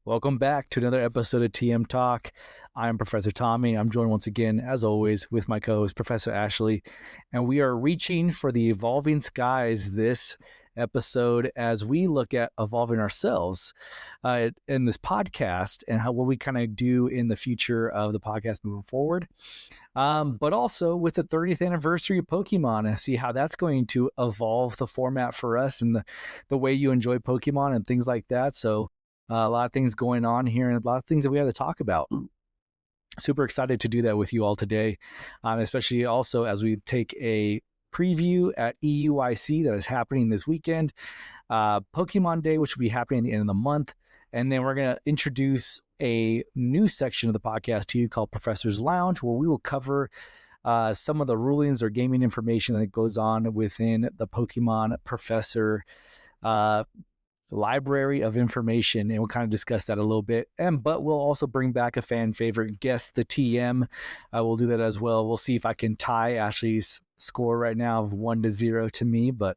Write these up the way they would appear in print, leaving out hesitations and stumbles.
Welcome back to another episode of TM Talk. I'm Professor Tommy. I'm joined once again, as always, with my co-host, Professor Ashley. And we are reaching for the evolving skies this episode as we look at evolving ourselves in this podcast and what we kind of do in the future of the podcast moving forward. But also with the 30th anniversary of Pokemon and see how that's going to evolve the format for us and the way you enjoy Pokemon and things like that. So a lot of things going on here and a lot of things that we have to talk about. Super excited to do that with you all today, especially also as we take a preview at EUIC that is happening this weekend, Pokemon Day, which will be happening at the end of the month. And then we're going to introduce a new section of the podcast to you called Professor's Lounge, where we will cover some of the rulings or gaming information that goes on within the Pokemon Professor library of information, and we'll kind of discuss that a little bit. But we'll also bring back a fan favorite guest, the TM. We'll do that as well. We'll see if I can tie Ashley's score right now of 1-0 to me, but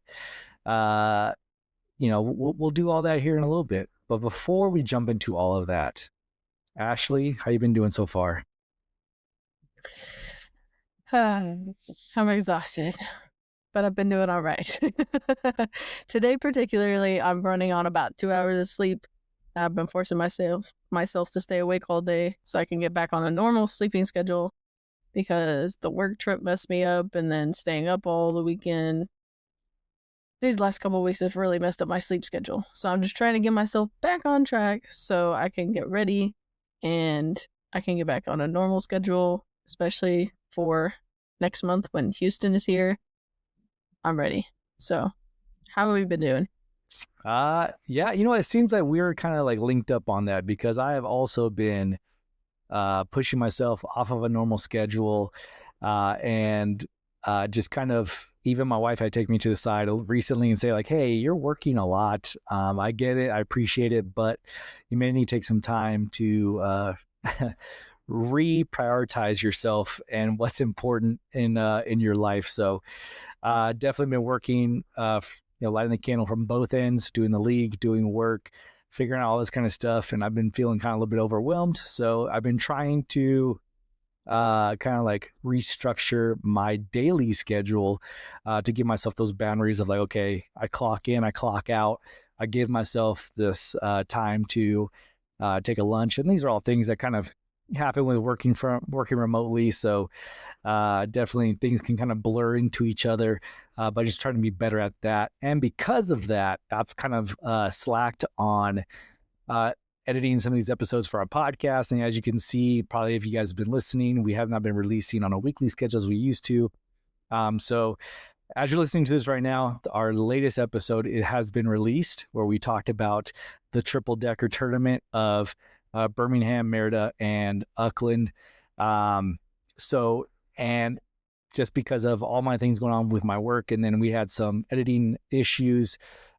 we'll do all that here in a little bit. But before we jump into all of that, Ashley, how you been doing so far? I'm exhausted, but I've been doing all right. Today, particularly, I'm running on about 2 hours of sleep. I've been forcing myself to stay awake all day so I can get back on a normal sleeping schedule because the work trip messed me up, and then staying up all the weekend. These last couple of weeks have really messed up my sleep schedule. So I'm just trying to get myself back on track so I can get ready and I can get back on a normal schedule, especially for next month when Houston is here. I'm ready. So how have we been doing? Yeah, it seems like we're kind of like linked up on that because I have also been pushing myself off of a normal schedule and just kind of, even my wife had to take me to the side recently and say like, hey, you're working a lot. I get it. I appreciate it, but you may need to take some time to reprioritize yourself and what's important in your life. So definitely been working, lighting the candle from both ends, doing the league, doing work, figuring out all this kind of stuff. And I've been feeling kind of a little bit overwhelmed. So I've been trying to kind of like restructure my daily schedule to give myself those boundaries of like, okay, I clock in, I clock out. I give myself this time to take a lunch. And these are all things that kind of happen with working remotely. So definitely things can kind of blur into each other, but just trying to be better at that. And because of that, I've kind of slacked on editing some of these episodes for our podcast. And as you can see, probably if you guys have been listening, we have not been releasing on a weekly schedule as we used to. So as you're listening to this right now, our latest episode, it has been released where we talked about the triple decker tournament of Birmingham, Merida, and Auckland. And just because of all my things going on with my work, and then we had some editing issues.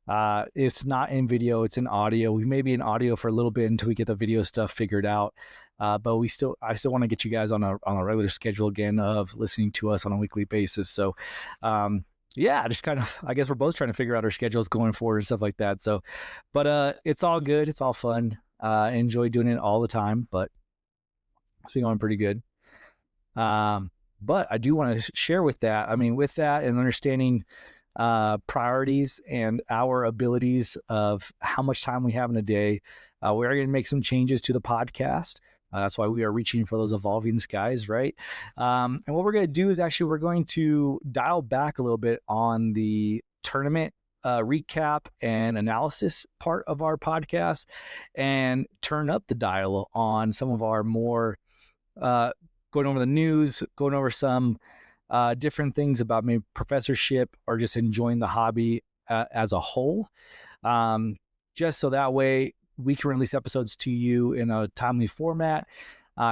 It's not in video, it's in audio. We may be in audio for a little bit until we get the video stuff figured out. But I still want to get you guys on a regular schedule again of listening to us on a weekly basis. So, just kind of, I guess we're both trying to figure out our schedules going forward and stuff like that. So, but it's all good. It's all fun. I enjoy doing it all the time, but it's been going pretty good. But I do want to share with that and understanding priorities and our abilities of how much time we have in a day, we're going to make some changes to the podcast. That's why we are reaching for those evolving skies, right? And what we're going to do is actually we're going to dial back a little bit on the tournament recap and analysis part of our podcast and turn up the dial on some of our more going over the news, going over some different things about maybe professorship or just enjoying the hobby as a whole. Just so that way we can release episodes to you in a timely format,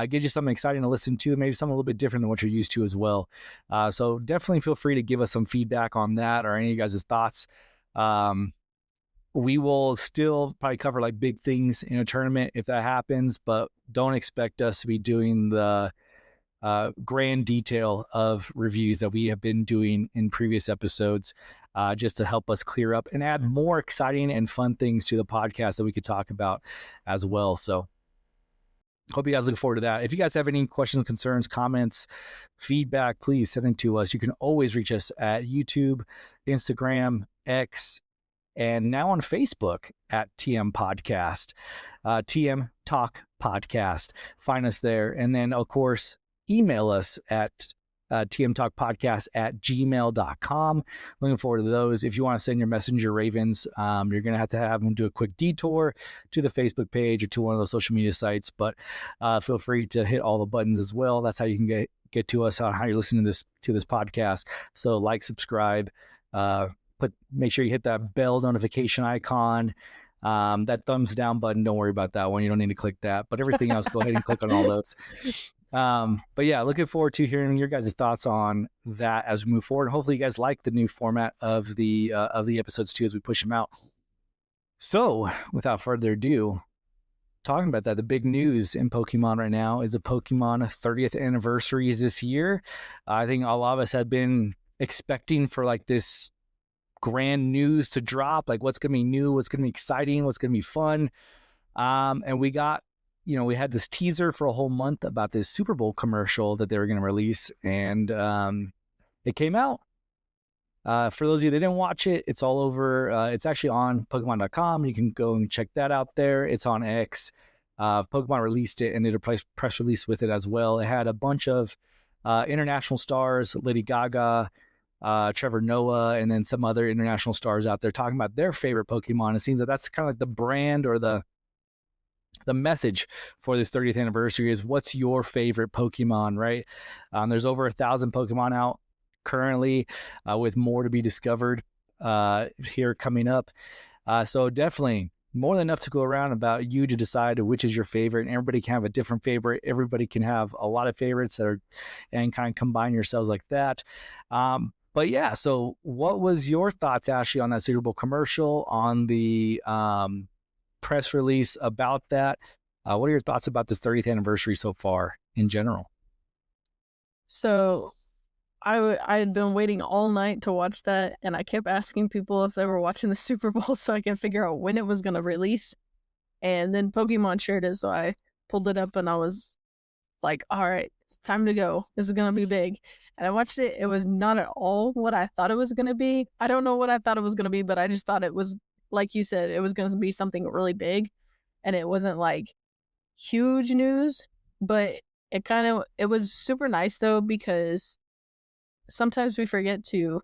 give you something exciting to listen to, maybe something a little bit different than what you're used to as well. So definitely feel free to give us some feedback on that or any of you guys' thoughts. We will still probably cover like big things in a tournament if that happens, but don't expect us to be doing the grand detail of reviews that we have been doing in previous episodes. just to help us clear up and add more exciting and fun things to the podcast that we could talk about as well. So hope you guys look forward to that. If you guys have any questions, concerns, comments, feedback, please send them to us. You can always reach us at YouTube, Instagram, X, and now on Facebook at TM Podcast, TM Talk Podcast. Find us there. And then, of course, email us at tmtalkpodcast@gmail.com. Looking forward to those. If you want to send your messenger ravens, you're going to have them do a quick detour to the Facebook page or to one of those social media sites. But feel free to hit all the buttons as well. That's how you can get to us on how you're listening to this podcast. So like, subscribe, make sure you hit that bell notification icon. That thumbs down button, don't worry about that one. You don't need to click that. But everything else, go ahead and click on all those. But yeah, looking forward to hearing your guys' thoughts on that as we move forward. And hopefully you guys like the new format of the episodes too as we push them out. So without further ado, talking about that, the big news in Pokemon right now is the Pokemon 30th anniversary this year. I think a lot of us have been expecting for like this grand news to drop, like what's going to be new, what's going to be exciting, what's going to be fun. And we got, we had this teaser for a whole month about this Super Bowl commercial that they were going to release, and it came out. For those of you that didn't watch it, it's all over. It's actually on Pokemon.com. You can go and check that out there. It's on X. Pokemon released it and did a press release with it as well. It had a bunch of international stars, Lady Gaga, Trevor Noah, and then some other international stars out there talking about their favorite Pokemon. It seems that that's kind of like the brand or the message for this 30th anniversary is what's your favorite Pokemon, right? There's over 1,000 Pokemon out currently, with more to be discovered here coming up. So definitely more than enough to go around about you to decide which is your favorite. And everybody can have a different favorite. Everybody can have a lot of favorites and kind of combine yourselves like that. But yeah, so what was your thoughts, Ashley, on that Super Bowl commercial, on the press release about that? What are your thoughts about this 30th anniversary so far in general? So I had been waiting all night to watch that, and I kept asking people if they were watching the Super Bowl so I could figure out when it was going to release. And then Pokemon shared it, so I pulled it up and I was like, all right, it's time to go. This is going to be big. And I watched it. It was not at all what I thought it was going to be. I don't know what I thought it was going to be, but I just thought it was, like you said, it was going to be something really big. And it wasn't like huge news, but it was super nice though, because sometimes we forget to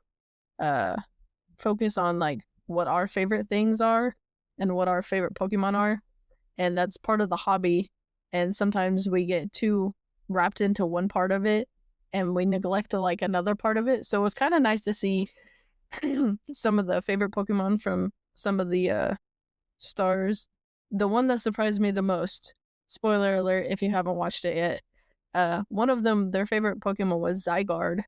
focus on like what our favorite things are and what our favorite Pokemon are. And that's part of the hobby. And sometimes we get too wrapped into one part of it and we neglect like another part of it. So it was kind of nice to see some of the favorite Pokemon from some of the stars. The one that surprised me the most, spoiler alert if you haven't watched it yet, one of them, their favorite Pokemon was Zygarde.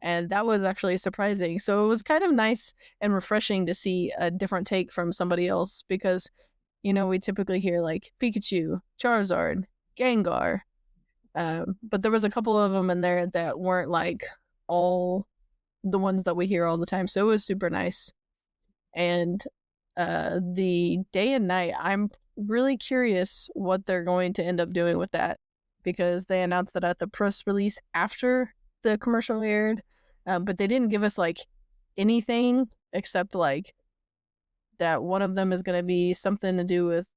And that was actually surprising. So it was kind of nice and refreshing to see a different take from somebody else, because, we typically hear like Pikachu, Charizard, Gengar. But there was a couple of them in there that weren't like all the ones that we hear all the time. So it was super nice. And the day and night, I'm really curious what they're going to end up doing with that, because they announced that at the press release after the commercial aired, but they didn't give us like anything except like that one of them is going to be something to do with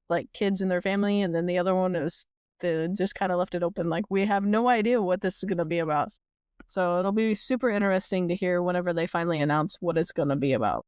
like kids and their family, and then the other one is they just kind of left it open, like we have no idea what this is going to be about. So it'll be super interesting to hear whenever they finally announce what it's going to be about.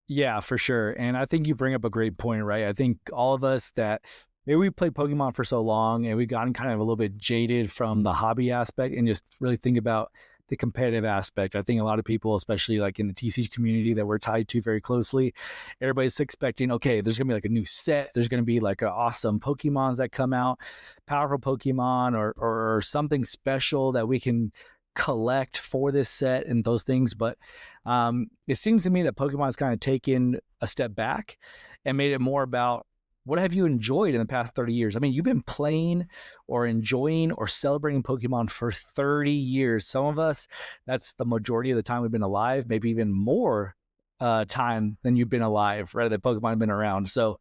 Yeah, for sure. And I think you bring up a great point, right? I think all of us that maybe we played Pokemon for so long and we've gotten kind of a little bit jaded from the hobby aspect and just really think about the competitive aspect. I think a lot of people, especially like in the TC community that we're tied to very closely, everybody's expecting, okay, there's going to be like a new set. There's going to be like awesome Pokemons that come out, powerful Pokemon or something special that we can collect for this set and those things. But it seems to me that Pokemon's kind of taken a step back and made it more about what have you enjoyed in the past 30 years? I mean, you've been playing or enjoying or celebrating Pokemon for 30 years. Some of us, that's the majority of the time we've been alive, maybe even more time than you've been alive, right? That Pokemon have been around. So,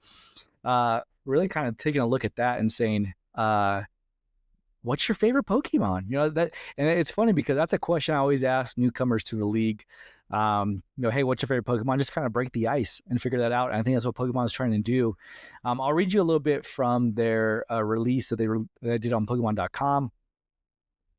really kind of taking a look at that and saying, what's your favorite Pokemon? You know, that, and it's funny because that's a question I always ask newcomers to the league. Hey, what's your favorite Pokemon? Just kind of break the ice and figure that out. And I think that's what Pokemon is trying to do. I'll read you a little bit from their release that they did on Pokemon.com,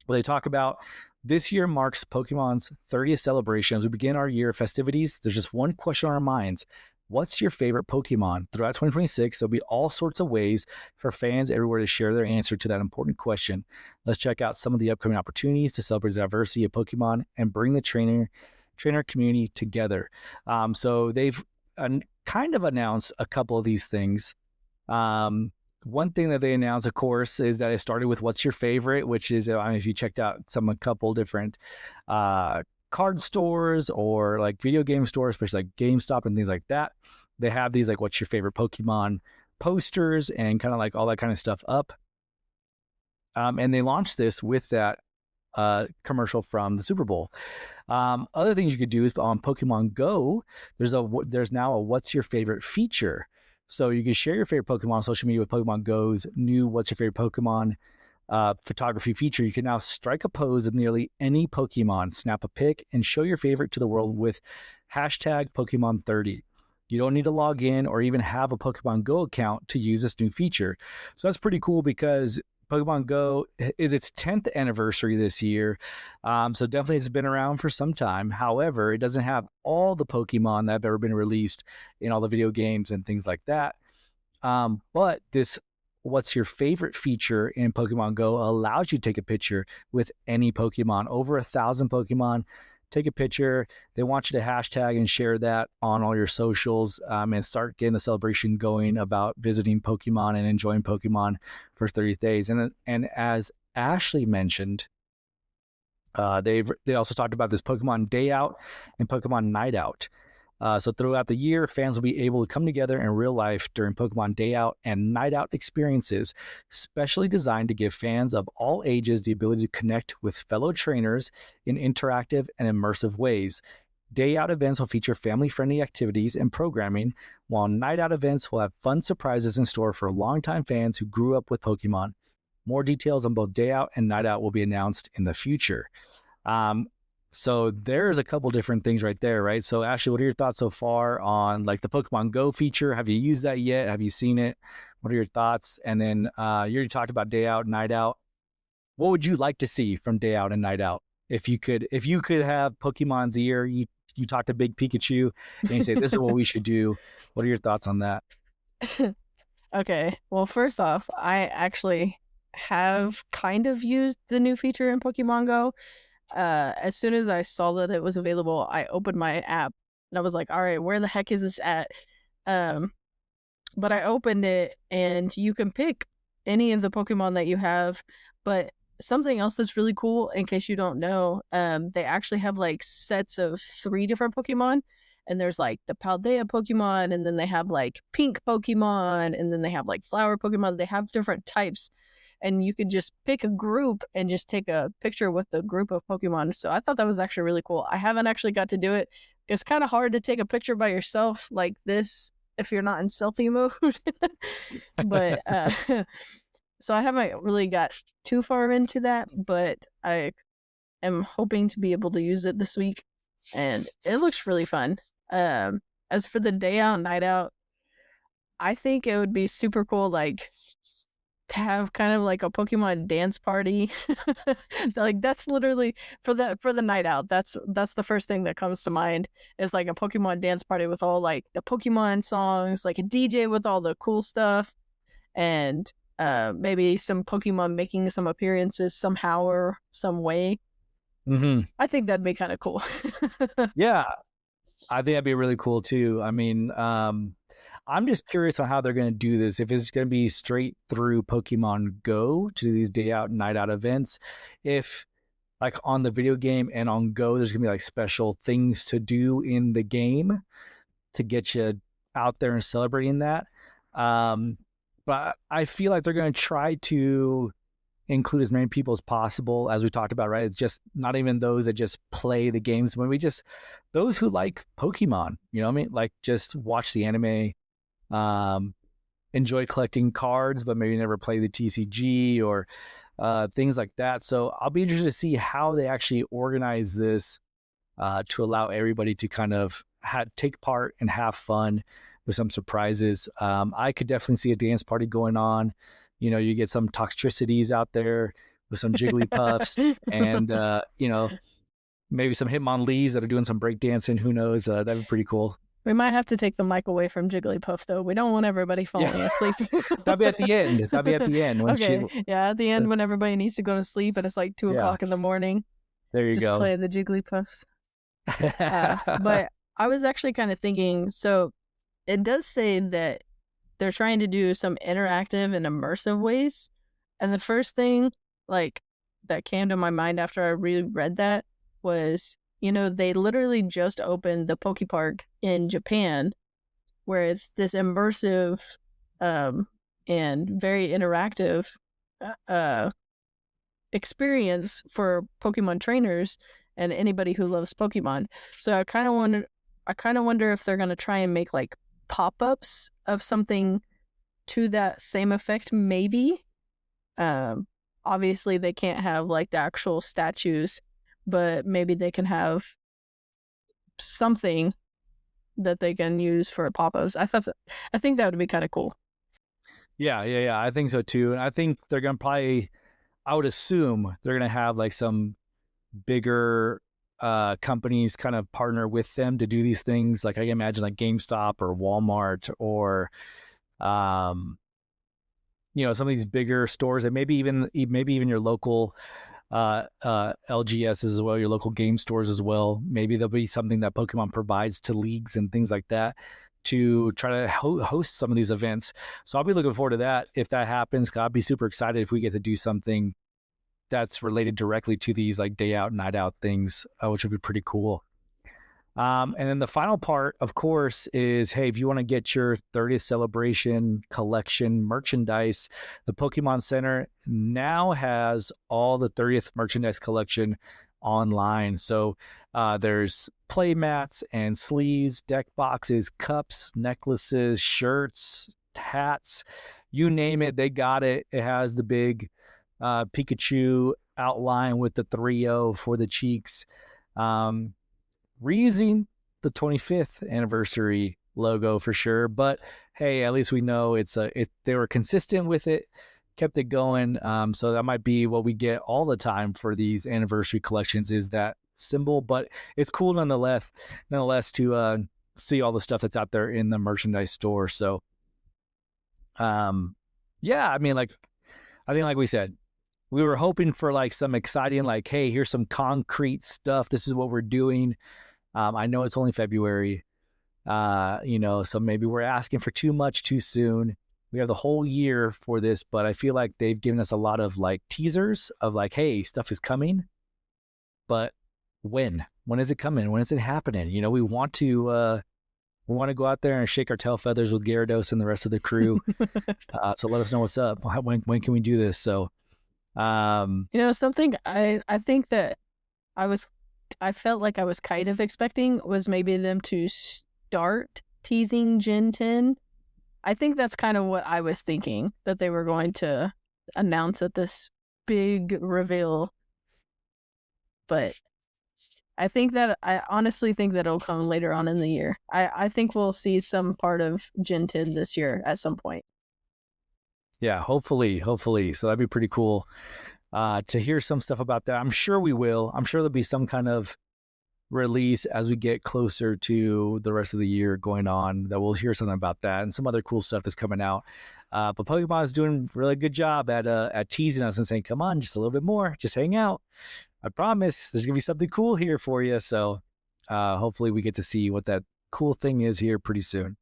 where they talk about this year marks Pokemon's 30th celebration. As we begin our year of festivities, there's just one question on our minds. What's your favorite Pokemon? Throughout 2026, there'll be all sorts of ways for fans everywhere to share their answer to that important question. Let's check out some of the upcoming opportunities to celebrate the diversity of Pokemon and bring the trainer community together. So they've kind of announced a couple of these things. One thing that they announced, of course, is that it started with "What's your favorite," which is, I mean, if you checked out a couple different card stores or like video game stores, especially like GameStop and things like that, they have these like "What's your favorite Pokemon" posters and kind of like all that kind of stuff up. And they launched this with that commercial from the Super Bowl. Other things you could do is on Pokemon Go, there's now a "What's your favorite" feature. So you can share your favorite Pokemon on social media with Pokemon Go's new "What's your favorite Pokemon" photography feature. You can now strike a pose of nearly any Pokemon, snap a pic, and show your favorite to the world with hashtag Pokemon30. You don't need to log in or even have a Pokemon Go account to use this new feature. So that's pretty cool because Pokemon Go is its 10th anniversary this year. So definitely it's been around for some time. However, it doesn't have all the Pokemon that have ever been released in all the video games and things like that. But this "What's your favorite" feature in Pokemon Go allows you to take a picture with any Pokemon, over 1,000 Pokemon. Take a picture. They want you to hashtag and share that on all your socials, and start getting the celebration going about visiting Pokemon and enjoying Pokemon for 30 days. And as Ashley mentioned, they also talked about this Pokemon Day Out and Pokemon Night Out. So throughout the year, fans will be able to come together in real life during Pokemon Day Out and Night Out experiences, specially designed to give fans of all ages the ability to connect with fellow trainers in interactive and immersive ways. Day Out events will feature family-friendly activities and programming, while Night Out events will have fun surprises in store for longtime fans who grew up with Pokemon. More details on both Day Out and Night Out will be announced in the future. So there's a couple different things right there, right? So Ashley, what are your thoughts so far on like the Pokemon Go feature? Have you used that yet? Have you seen it? What are your thoughts? And then you already talked about Day Out, Night Out. What would you like to see from Day Out and Night Out? If you could have Pokemon's ear, you talk to Big Pikachu and you say, this is what we should do. What are your thoughts on that? Okay. Well, first off, I actually have kind of used the new feature in Pokemon Go. As soon as I saw that it was available, I opened my app and I was like, all right, where the heck is this at? But I opened it and you can pick any of the Pokemon that you have. But something else that's really cool, in case you don't know, they actually have like sets of 3 different Pokemon. And there's like the Paldea Pokemon, and then they have like pink Pokemon, and then they have like flower Pokemon. They have different types. And you could just pick a group and just take a picture with the group of Pokemon. So I thought that was actually really cool. I haven't actually got to do it. It's kind of hard to take a picture by yourself like this if you're not in selfie mode. But so I haven't really got too far into that, but I am hoping to be able to use it this week, and it looks really fun. As for the Day Out, Night Out, I think it would be super cool, like to have kind of like a Pokemon dance party. Like that's literally for the Night Out. That's the first thing that comes to mind, is like a Pokemon dance party with all like the Pokemon songs, like a DJ with all the cool stuff, and maybe some Pokemon making some appearances somehow or some way. Mm-hmm. I think that'd be kind of cool. Yeah, I think that'd be really cool too. I mean, I'm just curious on how they're going to do this. If it's going to be straight through Pokemon Go to do these Day Out and Night Out events, if like on the video game and on Go, there's going to be like special things to do in the game to get you out there and celebrating that. Um, but I feel like they're going to try to include as many people as possible, as we talked about, right? It's just not even those that just play the games, when we just those who like Pokemon, you know what I mean? Like just watch the anime, um, enjoy collecting cards, but maybe never play the TCG or things like that. So I'll be interested to see how they actually organize this to allow everybody to kind of take part and have fun with some surprises. I could definitely see a dance party going on. You know, you get some toxicities out there with some Jigglypuffs and, maybe some Hitmonlees that are doing some breakdancing. Who knows? That'd be pretty cool. We might have to take the mic away from Jigglypuff, though. We don't want everybody falling Yeah, asleep. that'll be at the end. That'll be at the end when okay, yeah, at the end when everybody needs to go to sleep and it's like 2 yeah, o'clock in the morning, there you just go. play the Jigglypuffs. But I was actually kind of thinking, so it does say that they're trying to do some interactive and immersive ways. And the first thing, like, that came to my mind after I reread that was, they literally just opened the Poke Park in Japan, where it's this immersive and very interactive experience for Pokemon trainers and anybody who loves Pokemon. So I kind of wonder if they're going to try and make like pop-ups of something to that same effect, maybe. Obviously they can't have like the actual statues, but maybe they can have something that they can use for pop-ups. I think that would be kind of cool. Yeah. I think so too. And I think they're gonna probably. I would assume they're gonna have like some bigger companies kind of partner with them to do these things. Like I can imagine like GameStop or Walmart or some of these bigger stores, and maybe even your local LGS as well, your local game stores as well. Maybe there'll be something that Pokemon provides to leagues and things like that to try to host some of these events. So I'll be looking forward to that if that happens. I'll be super excited if we get to do something that's related directly to these like day out, night out things, which would be pretty cool. And then the final part, of course, is hey, if you want to get your 30th celebration collection merchandise, the Pokemon Center now has all the 30th merchandise collection online. So there's play mats and sleeves, deck boxes, cups, necklaces, shirts, hats, you name it, they got it. It has the big Pikachu outline with the 3-0 for the cheeks. Reusing the 25th anniversary logo for sure, but hey, at least we know they were consistent with it, kept it going. So that might be what we get all the time for these anniversary collections, is that symbol. But it's cool nonetheless to see all the stuff that's out there in the merchandise store. So yeah, I mean, like I think like we said, we were hoping for like some exciting, like, hey, here's some concrete stuff, this is what we're doing. I know it's only February, so maybe we're asking for too much too soon. We have the whole year for this, but I feel like they've given us a lot of like teasers of like, hey, stuff is coming, but when is it coming? When is it happening? We want to go out there and shake our tail feathers with Gyarados and the rest of the crew. So let us know what's up. When can we do this? So, something I think that I felt like I was kind of expecting was maybe them to start teasing Gen 10. I think that's kind of what I was thinking, that they were going to announce at this big reveal. But I honestly think that it'll come later on in the year. I think we'll see some part of Gen 10 this year at some point. Yeah, hopefully. So that'd be pretty cool. To hear some stuff about that. I'm sure we will. I'm sure there'll be some kind of release as we get closer to the rest of the year going on, that we'll hear something about that and some other cool stuff that's coming out. But Pokemon is doing a really good job at teasing us and saying, come on, just a little bit more, just hang out. I promise there's going to be something cool here for you. So hopefully we get to see what that cool thing is here pretty soon.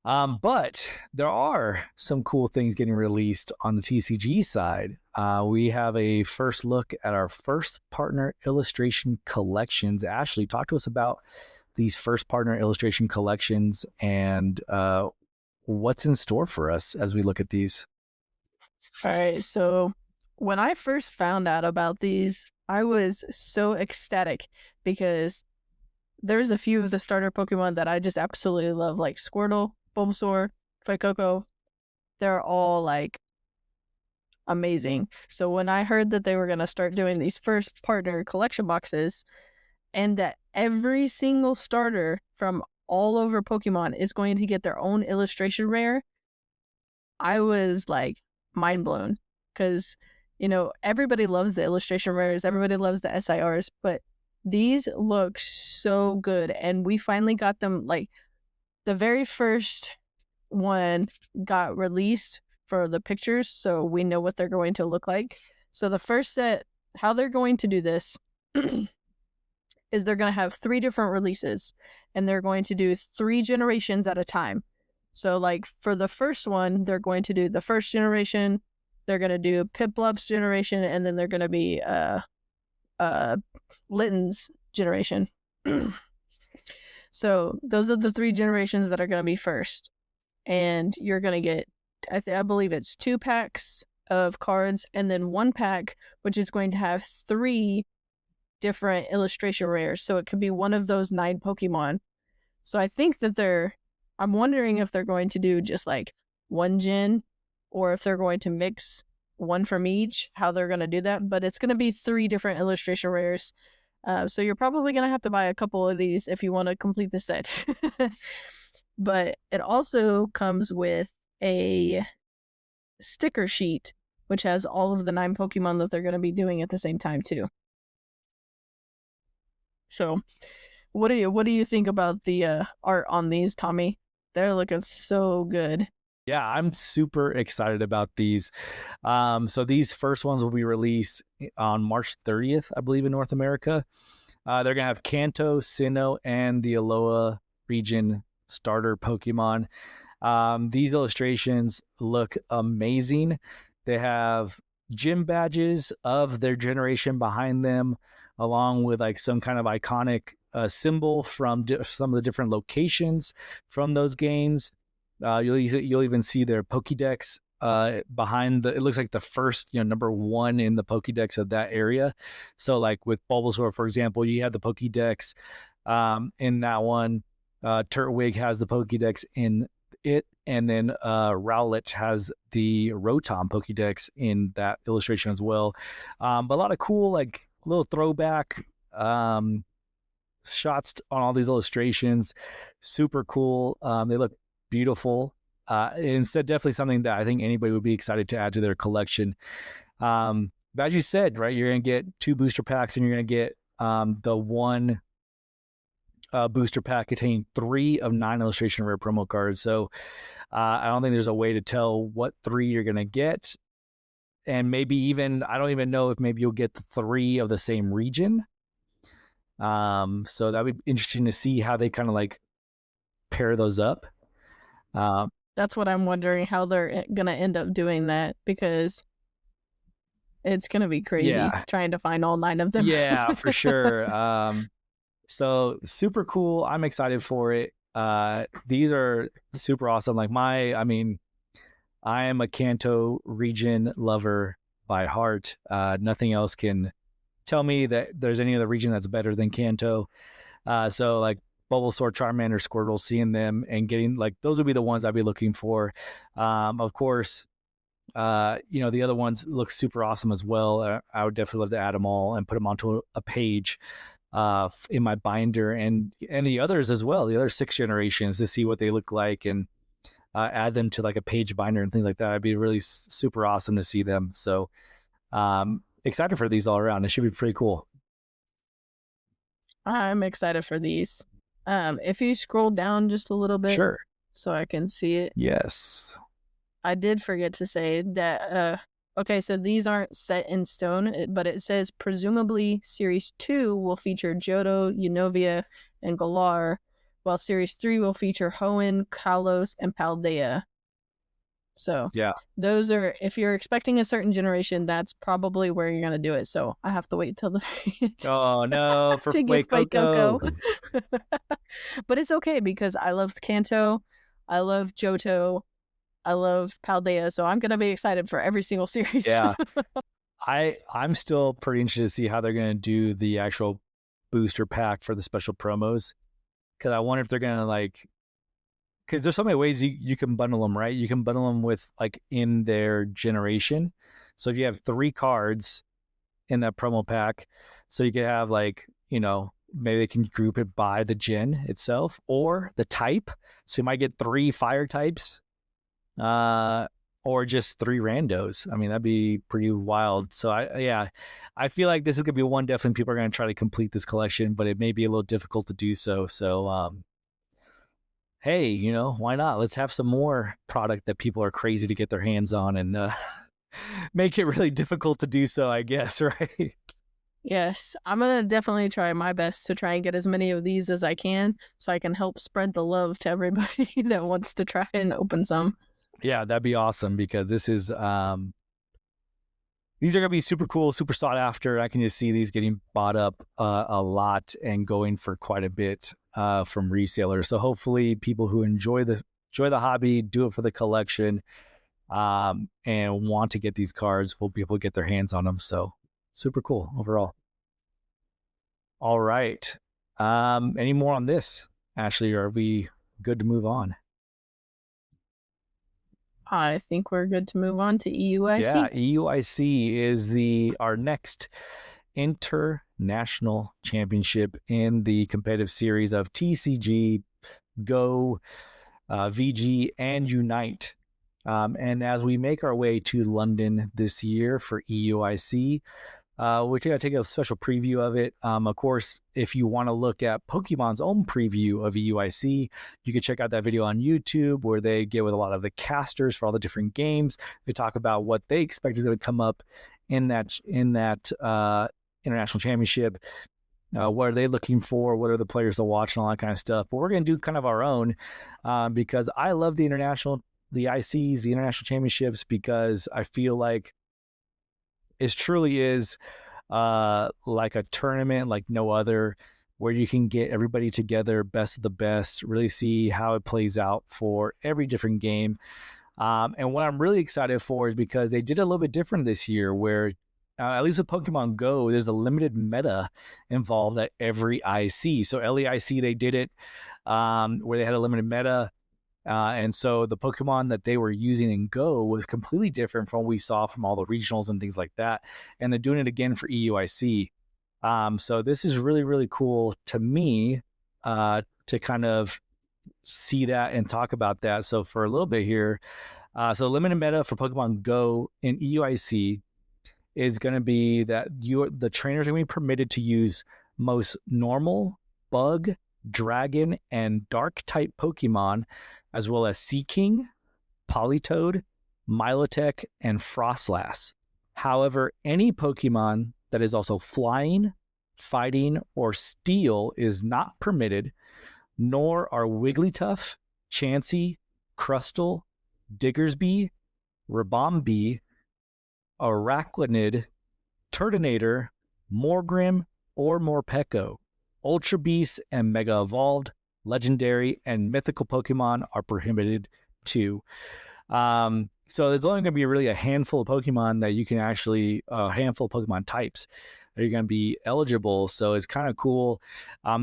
But there are some cool things getting released on the TCG side. We have a first look at our first partner illustration collections. Ashley, talk to us about these first partner illustration collections and what's in store for us as we look at these. All right, so when I first found out about these, I was so ecstatic because there's a few of the starter Pokemon that I just absolutely love, like Squirtle, Bulbasaur, Fuecoco. They're all like amazing. So when I heard that they were going to start doing these first partner collection boxes and that every single starter from all over Pokemon is going to get their own illustration rare, I was like mind blown because, you know, everybody loves the illustration rares, everybody loves the SIRs, but these look so good. And we finally got them, like, the very first one got released for the pictures, so we know what they're going to look like. So the first set, how they're going to do this is they're going to have 3 different releases, and they're going to do 3 generations at a time. So, like, for the first one, they're going to do the first generation, they're going to do Piplup's generation, and then they're going to be Litten's generation. So those are the 3 generations that are going to be first. And you're going to get, I believe it's 2 packs of cards, and then 1 pack, which is going to have 3 different illustration rares. So it could be one of those 9 Pokemon. So I think that I'm wondering if they're going to do just like 1 gen, or if they're going to mix 1 from each, how they're going to do that. But it's going to be 3 different illustration rares. So you're probably going to have to buy a couple of these if you want to complete the set. But it also comes with a sticker sheet, which has all of the 9 Pokemon that they're going to be doing at the same time too. So what do you think about the art on these, Tommy? They're looking so good. Yeah, I'm super excited about these. So these first ones will be released on March 30th, I believe, in North America. They're going to have Kanto, Sinnoh, and the Alola region starter Pokemon. These illustrations look amazing. They have gym badges of their generation behind them, along with like some kind of iconic symbol from some of the different locations from those games. You'll even see their Pokédex behind it looks like the first, number 1 in the Pokédex of that area. So like with Bulbasaur, for example, you had the Pokédex in that one. Turtwig has the Pokédex in it, and then Rowlet has the Rotom Pokédex in that illustration as well. But a lot of cool, like, little throwback shots on all these illustrations. Super cool. They look beautiful. Instead, definitely something that I think anybody would be excited to add to their collection. But as you said, right, you're going to get 2 booster packs, and you're going to get the 1 booster pack containing 3 of 9 illustration rare promo cards. So I don't think there's a way to tell what 3 you're going to get. And maybe even, I don't even know if maybe you'll get the 3 of the same region. So that would be interesting to see how they kind of like pair those up. That's what I'm wondering, how they're going to end up doing that, because it's going to be crazy trying to find all 9 of them. Yeah, for sure. So super cool. I'm excited for it. These are super awesome. Like I am a Kanto region lover by heart. Nothing else can tell me that there's any other region that's better than Kanto. So like Bulbasaur, Charmander, Squirtle, seeing them and getting, like, those would be the ones I'd be looking for. Of course, the other ones look super awesome as well. I would definitely love to add them all and put them onto a page in my binder, and the others as well, the other 6 generations, to see what they look like and add them to like a page binder and things like that. It'd be really super awesome to see them. So excited for these all around. It should be pretty cool. I'm excited for these. If you scroll down just a little bit, sure, so I can see it. Yes. I did forget to say that, okay, so these aren't set in stone, but it says presumably Series 2 will feature Johto, Unova, and Galar, while Series 3 will feature Hoenn, Kalos, and Paldea. So yeah, those are, if you're expecting a certain generation, that's probably where you're going to do it. So I have to wait till the oh no, for to get Fuecoco. But it's okay, because I loved Kanto. I love Johto. I love Paldea. So I'm gonna be excited for every single series. Yeah. I'm still pretty interested to see how they're going to do the actual booster pack for the special promos, because I wonder if they're going to like, because there's so many ways you can bundle them, right? You can bundle them with like in their generation. So if you have 3 cards in that promo pack, so you could have like, maybe they can group it by the gen itself or the type. So you might get 3 fire types, or just 3 randos. I mean, that'd be pretty wild. So I feel like this is gonna be one definitely people are gonna try to complete this collection, but it may be a little difficult to do so. So hey, why not? Let's have some more product that people are crazy to get their hands on, and make it really difficult to do so, I guess, right? Yes, I'm gonna definitely try my best to try and get as many of these as I can, so I can help spread the love to everybody that wants to try and open some. Yeah, that'd be awesome, because this is these are gonna be super cool, super sought after. I can just see these getting bought up a lot and going for quite a bit from resellers. So hopefully, people who enjoy the hobby, do it for the collection, and want to get these cards will be able to get their hands on them. So super cool overall. All right. Any more on this, Ashley? Or are we good to move on? I think we're good to move on to EUIC. Yeah, EUIC is our next international championship in the competitive series of TCG, Go, VG, and Unite. And as we make our way to London this year for EUIC, we're going to take a special preview of it. Of course, if you want to look at Pokemon's own preview of EUIC, you can check out that video on YouTube where they get with a lot of the casters for all the different games. They talk about what they expect is going to come up in that international championship. What are they looking for? What are the players to watch and all that kind of stuff? But we're going to do kind of our own, because I love the ICs, the international championships, because I feel like it truly is like a tournament like no other, where you can get everybody together, best of the best, really see how it plays out for every different game. And what I'm really excited for is because they did a little bit different this year, where at least with Pokemon Go, there's a limited meta involved at every IC. So LEIC, they did it where they had a limited meta. And so the Pokemon that they were using in Go was completely different from what we saw from all the regionals and things like that. And they're doing it again for EUIC. So this is really, really cool to me to kind of see that and talk about that. So for a little bit here, so limited meta for Pokemon Go in EUIC is going to be that the trainers are going to be permitted to use most normal, bug, dragon, and dark type Pokemon, as well as Seaking, Politoed, Milotic, and Frostlass. However, any Pokemon that is also flying, fighting, or steel is not permitted, nor are Wigglytuff, Chansey, Crustle, Diggersby, Ribombee, Araquanid, Turtonator, Morgrim, or Morpeko. Ultra Beasts and Mega Evolved, Legendary, and Mythical Pokemon are prohibited too. So there's only going to be really a handful of Pokemon that you can actually, a handful of Pokemon types that you're going to be eligible. So it's kind of cool.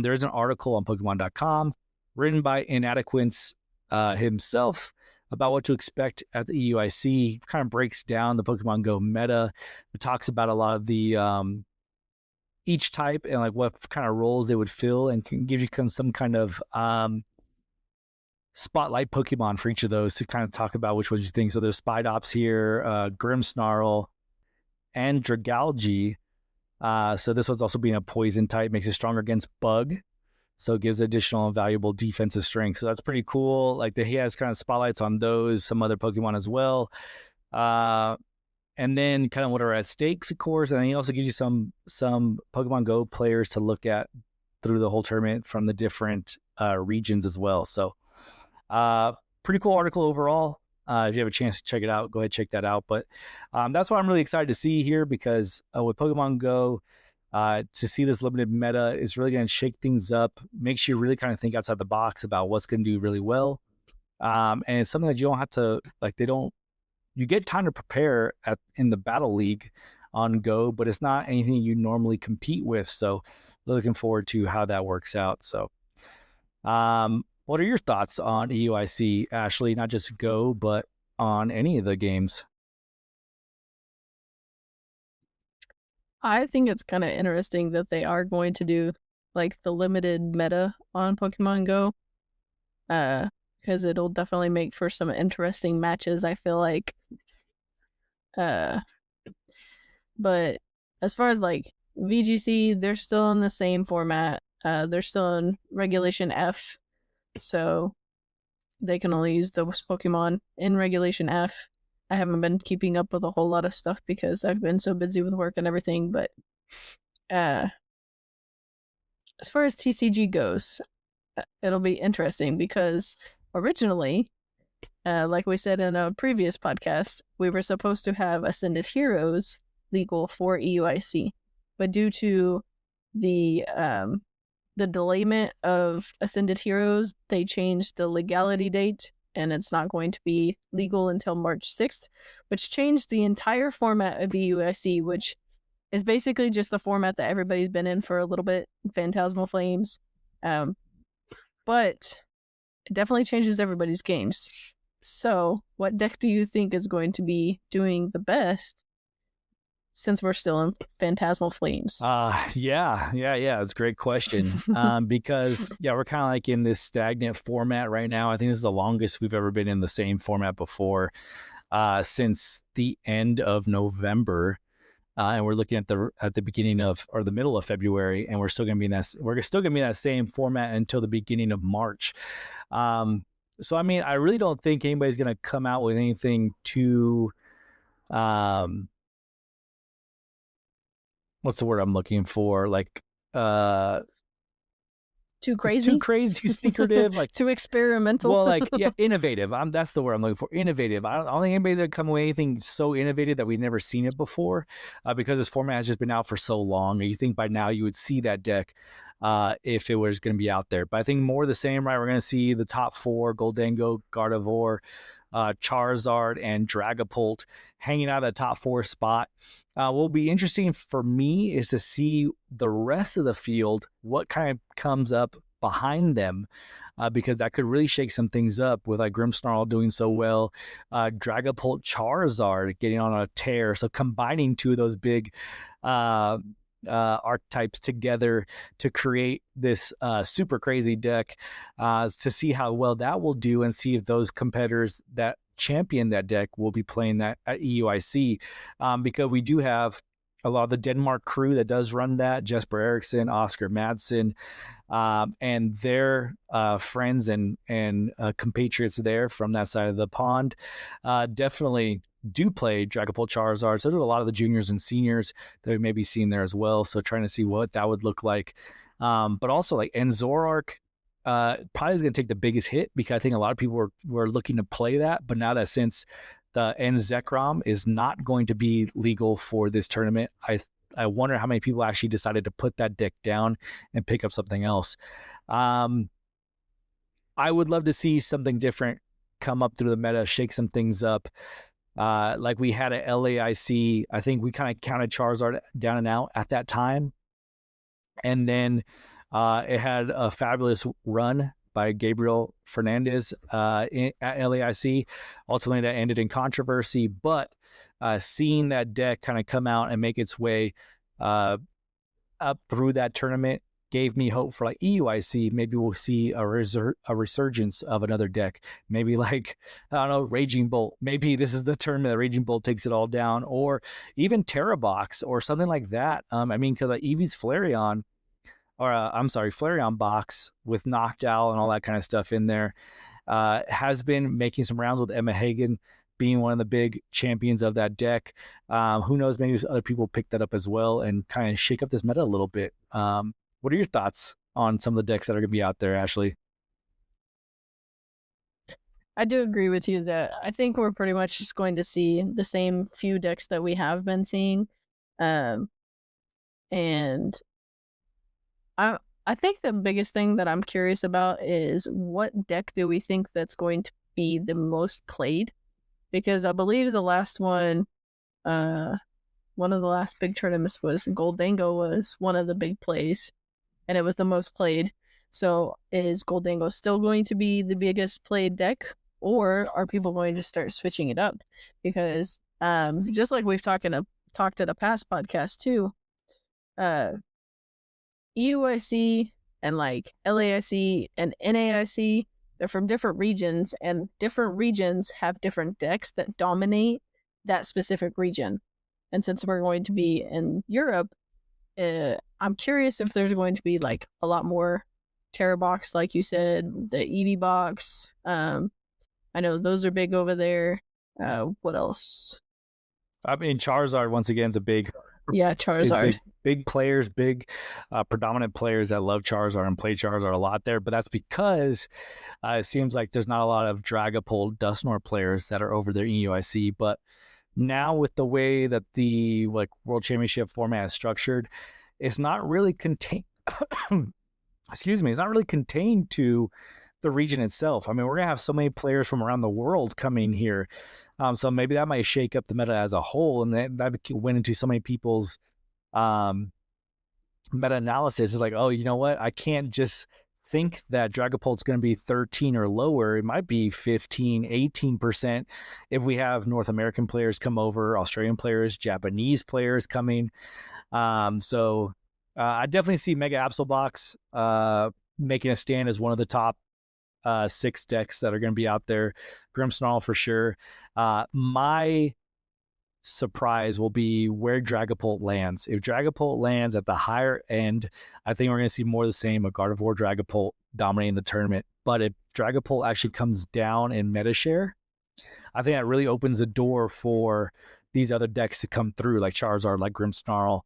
There's an article on Pokemon.com written by Inadequates himself about what to expect at the EUIC. It kind of breaks down the Pokemon Go meta. It talks about a lot of the each type and like what kind of roles they would fill, and can give you some kind of spotlight Pokemon for each of those to kind of talk about which ones you think. So there's Spidops here, Grimmsnarl, and Dragalge. So this one's also being a poison type, makes it stronger against bug. So it gives additional and valuable defensive strength. So that's pretty cool. Like he has kind of spotlights on those, some other Pokemon as well. And then kind of what are at stakes, of course. And then he also gives you some Pokemon Go players to look at through the whole tournament from the different regions as well. So pretty cool article overall. If you have a chance to check it out, go ahead and check that out. But that's what I'm really excited to see here, because with Pokemon Go, to see this limited meta is really going to shake things up, makes you really kind of think outside the box about what's going to do really well. And it's something that you don't have to like. They don't. You get time to prepare in the battle league on Go, but it's not anything you normally compete with. So, looking forward to how that works out. So, what are your thoughts on EUIC, Ashley? Not just Go, but on any of the games? I think it's kind of interesting that they are going to do like the limited meta on Pokemon Go. Because it'll definitely make for some interesting matches, I feel like. Uh, but as far as like VGC, they're still in the same format. They're still in Regulation F, so they can only use those Pokemon in Regulation F. I haven't been keeping up with a whole lot of stuff because I've been so busy with work and everything, but uh, as far as TCG goes, it'll be interesting because originally, like we said in a previous podcast, we were supposed to have Ascended Heroes legal for EUIC, but due to the delayment of Ascended Heroes, they changed the legality date, and it's not going to be legal until March 6th, which changed the entire format of EUIC, which is basically just the format that everybody's been in for a little bit, Phantasmal Flames. But it definitely changes everybody's games. So, what deck do you think is going to be doing the best since we're still in Phantasmal Flames? Yeah. It's a great question. Because we're kind of like in this stagnant format right now. I think this is the longest we've ever been in the same format before, since the end of November. And we're looking at the beginning of or the middle of February, and we're still going to be in that same format until the beginning of March. So I mean, I really don't think anybody's going to come out with anything too what's the word I'm looking for? Like Too too crazy? crazy, too secretive, like Too experimental? well, like innovative. That's the word I'm looking for. Innovative. I don't think anybody's gonna come away anything so innovative that we've never seen it before, because this format has just been out for so long. And you think by now you would see that deck, if it was going to be out there. But I think more the same. Right, we're going to see the top four: Goldengo, Gardevoir, Charizard, and Dragapult hanging out of the top four spot. What will be interesting for me is to see the rest of the field, what kind of comes up behind them, because that could really shake some things up with like Grimmsnarl doing so well, Dragapult, Charizard getting on a tear. So combining two of those big archetypes together to create this super crazy deck, to see how well that will do and see if those competitors that champion that deck will be playing that at EUIC, because we do have a lot of the Denmark crew that does run that: Jesper Eriksson, Oscar Madsen, and their friends and compatriots there from that side of the pond definitely do play Dragapult, Charizard. So do a lot of the juniors and seniors that we may be seeing there as well. So trying to see what that would look like. But also like Enzorark probably is going to take the biggest hit, because I think a lot of people were looking to play that. But now that since the Nzekrom is not going to be legal for this tournament, I wonder how many people actually decided to put that deck down and pick up something else. I would love to see something different come up through the meta, shake some things up. Like we had at LAIC, I think we kind of counted Charizard down and out at that time. And then it had a fabulous run by Gabriel Fernandez at LAIC. Ultimately, that ended in controversy. But seeing that deck kind of come out and make its way up through that tournament gave me hope for like EUIC. Maybe we'll see a resurgence of another deck. Maybe like, I don't know, Raging Bolt. Maybe this is the tournament that Raging Bolt takes it all down, or even Terrabox or something like that. I mean, because like Eevee's Flareon, or Flareon box with Knocked Owl and all that kind of stuff in there, has been making some rounds with Emma Hagen being one of the big champions of that deck. Who knows, maybe other people pick that up as well and kind of shake up this meta a little bit. What are your thoughts on some of the decks that are going to be out there, Ashley? I do agree with you that I think we're pretty much just going to see the same few decks that we have been seeing. And I think the biggest thing that I'm curious about is what deck do we think that's going to be the most played, because I believe the last one, one of the last big tournaments was Goldango was one of the big plays, and it was the most played. So is Goldango still going to be the biggest played deck, or are people going to start switching it up? Because just like we've talked in a past podcast too, uh, EUIC and like LAIC and NAIC, they're from different regions, and different regions have different decks that dominate that specific region. And since we're going to be in Europe, I'm curious if there's going to be like a lot more Terra Box, like you said, the EV Box. I know those are big over there. What else? I mean, Charizard once again is a big, Yeah, Charizard. big players, big predominant players that love Charizard and play Charizard a lot there. But that's because it seems like there's not a lot of Dragapult Dusknoir players that are over there in EUIC. But now with the way that the like World Championship format is structured, it's not really contained. Excuse me, it's not really contained to the region itself. I mean, we're gonna have so many players from around the world coming here, so maybe that might shake up the meta as a whole, and that went into so many people's meta analysis. Is like, oh, you know what? I can't just think that Dragapult's going to be 13 or lower. It might be 15, 18% if we have North American players come over, Australian players, Japanese players coming. So I definitely see Mega Absolbox making a stand as one of the top 6 decks that are going to be out there. Grimmsnarl for sure. My surprise will be where Dragapult lands. If Dragapult lands at the higher end, I think we're going to see more of the same, a Gardevoir Dragapult dominating the tournament. But if Dragapult actually comes down in meta share, I think that really opens the door for these other decks to come through, like Charizard, like Grimmsnarl,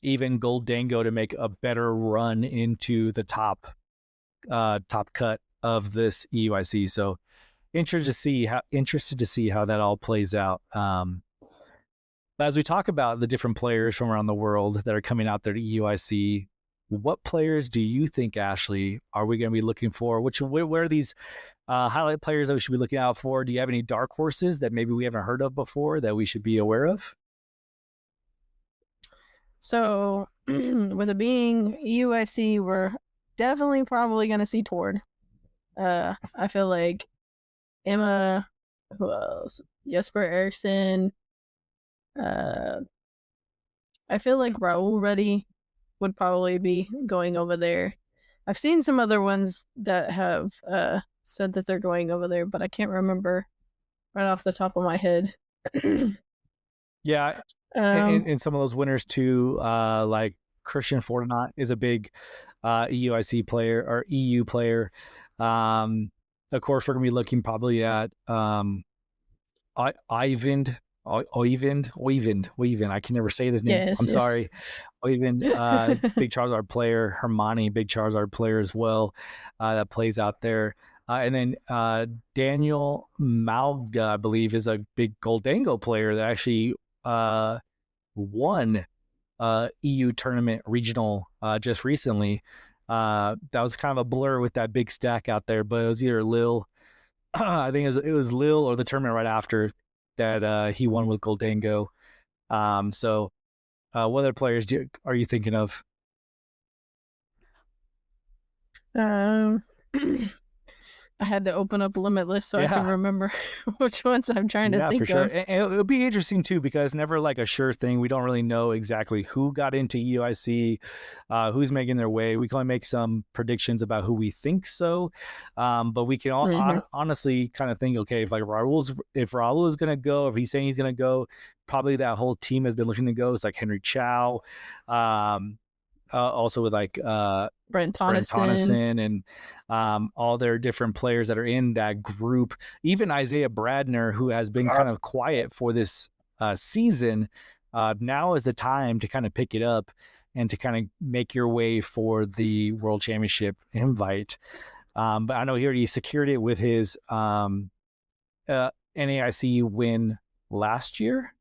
even Goldango to make a better run into the top cut of this EUIC. So interested to see how that all plays out. But as we talk about the different players from around the world that are coming out there to EUIC, what players do you think, Ashley, are we going to be looking for? Where are these highlight players that we should be looking out for? Do you have any dark horses that maybe we haven't heard of before that we should be aware of? So with it being EUIC, we're definitely probably going to see Tord. I feel like Emma, who else? Jesper Eriksson. I feel like Raul Reddy would probably be going over there. I've seen some other ones that have said that they're going over there, but I can't remember right off the top of my head. Yeah, and some of those winners too, like Christian Fortinat is a big EUIC player or EU player. Of course, we're going to be looking probably at Oyvind. I can never say this name. Yes, I'm yes. sorry. Oyvind, big Charizard player. Hermione, big Charizard player as well, that plays out there. And then Daniel Malga, I believe, is a big Goldango player that actually won EU tournament regional just recently. That was kind of a blur with that big stack out there, but it was either Lil, I think it was Lil or the tournament right after that he won with Goldango. So what other players are you thinking of? I had to open up Limitless so I can remember which ones I'm trying to think for sure. of. And it'll be interesting too, because it's never like a sure thing. We don't really know exactly who got into EUIC, who's making their way. We can only make some predictions about who we think so. But we can honestly kind of think, okay, if Raul is going to go, if he's saying he's going to go, probably that whole team has been looking to go. It's like Henry Chow, also with like Brent Tonneson and all their different players that are in that group. Even Isaiah Bradner, who has been kind of quiet for this season, now is the time to kind of pick it up and to kind of make your way for the World Championship invite. But I know he already secured it with his NAIC win last year.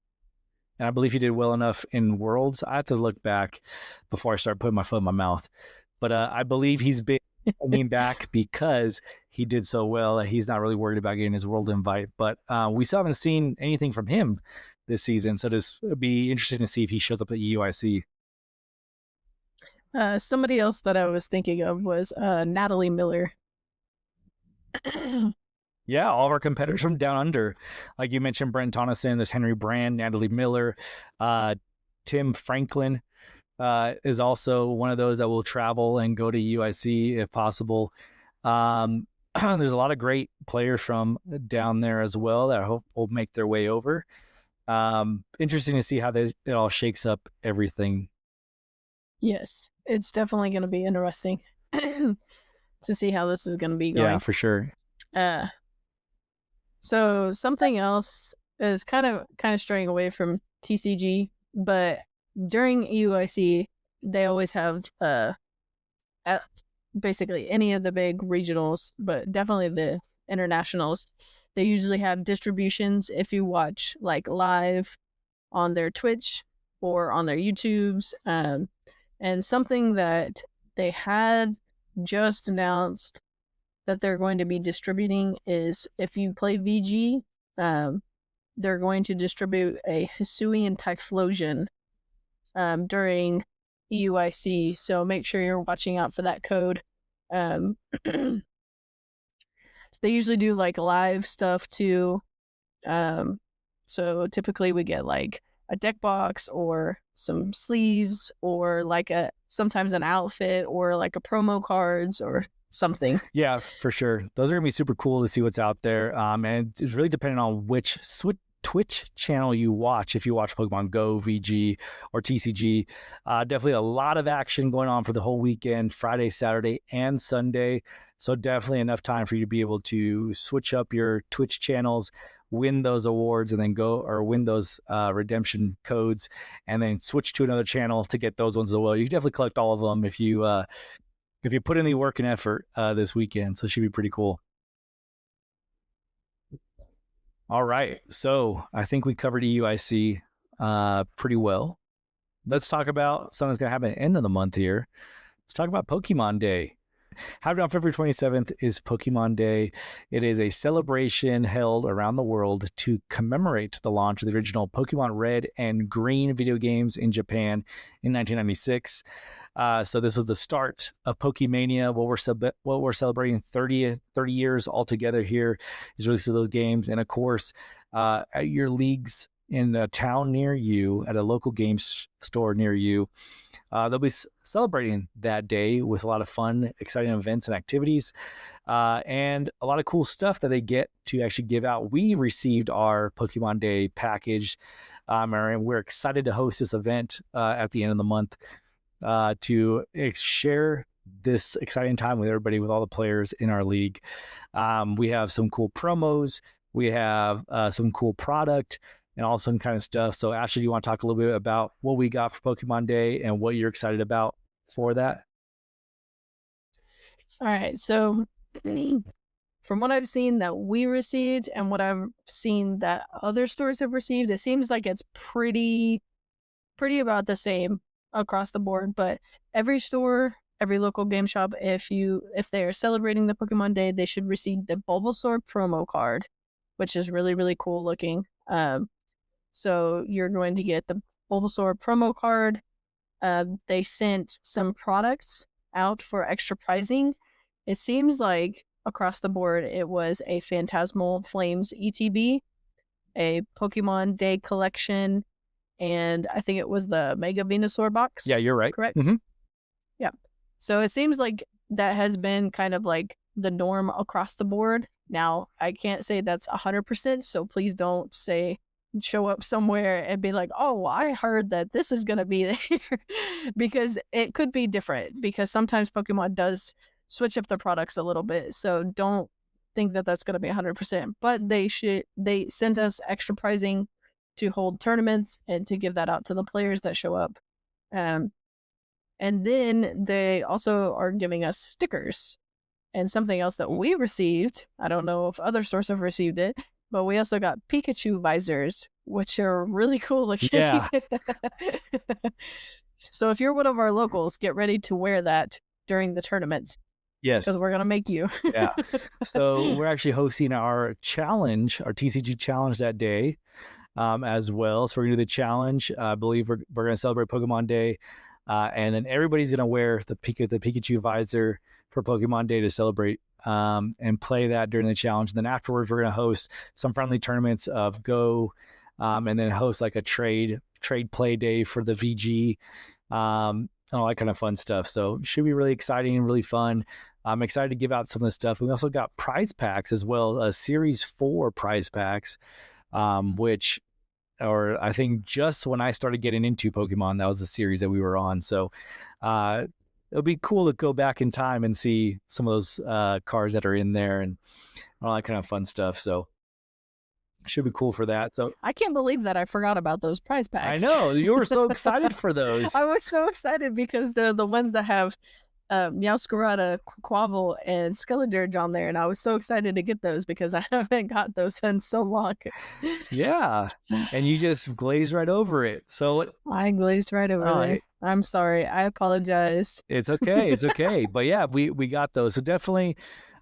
And I believe he did well enough in Worlds. I have to look back before I start putting my foot in my mouth. But I believe he's been coming back because he did so well that he's not really worried about getting his world invite. But we still haven't seen anything from him this season, so this would be interesting to see if he shows up at UIC. Somebody else that I was thinking of was Natalie Miller. Yeah, all of our competitors from down under, like you mentioned, Brent Tonneson, there's Henry Brand, Natalie Miller, Tim Franklin is also one of those that will travel and go to UIC if possible. There's a lot of great players from down there as well that I hope will make their way over. Interesting to see how it all shakes up everything. Yes, it's definitely going to be interesting to see how this is going to be going. Yeah, for sure. So something else is kind of straying away from TCG, but during EUIC, they always have basically any of the big regionals, but definitely the internationals. They usually have distributions if you watch like live on their Twitch or on their YouTubes. And something that they had just announced that they're going to be distributing is if you play VG, they're going to distribute a Hisuian Typhlosion during EUIC, so make sure you're watching out for that code. They usually do like live stuff too. So typically we get like a deck box or some sleeves or like sometimes an outfit or like a promo cards or something. Yeah, for sure. Those are gonna be super cool to see what's out there. And it's really depending on which Twitch channel you watch. If you watch Pokemon Go, VG, or TCG, definitely a lot of action going on for the whole weekend, Friday, Saturday, and Sunday. So definitely enough time for you to be able to switch up your Twitch channels, win those awards, and then go or win those redemption codes, and then switch to another channel to get those ones as well. You can definitely collect all of them if you put in the work and effort this weekend. So it should be pretty cool. All right. So I think we covered EUIC pretty well. Let's talk about something that's going to happen at the end of the month here. Let's talk about Pokemon Day. Happening on February 27th is Pokemon Day. It is a celebration held around the world to commemorate the launch of the original Pokemon Red and Green video games in Japan in 1996. So this was the start of Pokemania. What we're celebrating 30 years altogether here is release of those games. And of course, at your leagues in a town near you, at a local games store near you, they'll be celebrating that day with a lot of fun, exciting events and activities, and a lot of cool stuff that they get to actually give out. We received our Pokemon Day package, and we're excited to host this event at the end of the month to share this exciting time with everybody, with all the players in our league. We have some cool promos. We have some cool product and all some kind of stuff. So Ashley, do you want to talk a little bit about what we got for Pokemon Day and what you're excited about for that? All right. So from what I've seen that we received and what I've seen that other stores have received, it seems like it's pretty about the same across the board. But every store, every local game shop, if they are celebrating the Pokemon Day, they should receive the Bulbasaur promo card, which is really, really cool looking. So you're going to get the Bulbasaur promo card. They sent some products out for extra pricing. It seems like across the board, it was a Phantasmal Flames ETB, a Pokemon Day collection, and I think it was the Mega Venusaur box. Yeah, you're right. Correct? Mm-hmm. Yeah. So it seems like that has been kind of like the norm across the board. Now, I can't say that's 100%, so please don't show up somewhere and be like, oh, I heard that this is going to be there, because it could be different, because sometimes Pokemon does switch up the products a little bit. So don't think that that's going to be 100%, but they send us extra pricing to hold tournaments and to give that out to the players that show up. And then they also are giving us stickers. And something else that we received, I don't know if other stores have received it, but we also got Pikachu visors, which are really cool looking. Yeah. So if you're one of our locals, get ready to wear that during the tournament. because Yes. we're gonna make you. Yeah. So we're actually hosting our challenge, our TCG challenge that day, as well. So we're gonna do the challenge. I believe we're gonna celebrate Pokemon Day, and then everybody's gonna wear the Pikachu visor for Pokemon Day to celebrate, and play that during the challenge. And then afterwards, we're gonna host some friendly tournaments of Go, and then host like a trade play day for the VG, and all that kind of fun stuff. So it should be really exciting and really fun. I'm excited to give out some of the stuff. We also got prize packs as well, Series 4 prize packs, which, or I think just when I started getting into Pokemon, that was the series that we were on. So it'll be cool to go back in time and see some of those cards that are in there and all that kind of fun stuff. So should be cool for that. So I can't believe that I forgot about those prize packs. I know you were so excited for those. I was so excited because they're the ones that have Meowscarada, Quavel, and Skeledirge on there, and I was so excited to get those because I haven't got those in so long. Yeah, and you just glazed right over it. So I glazed right over there. I'm sorry. I apologize. It's okay. It's okay. But yeah, we got those. So definitely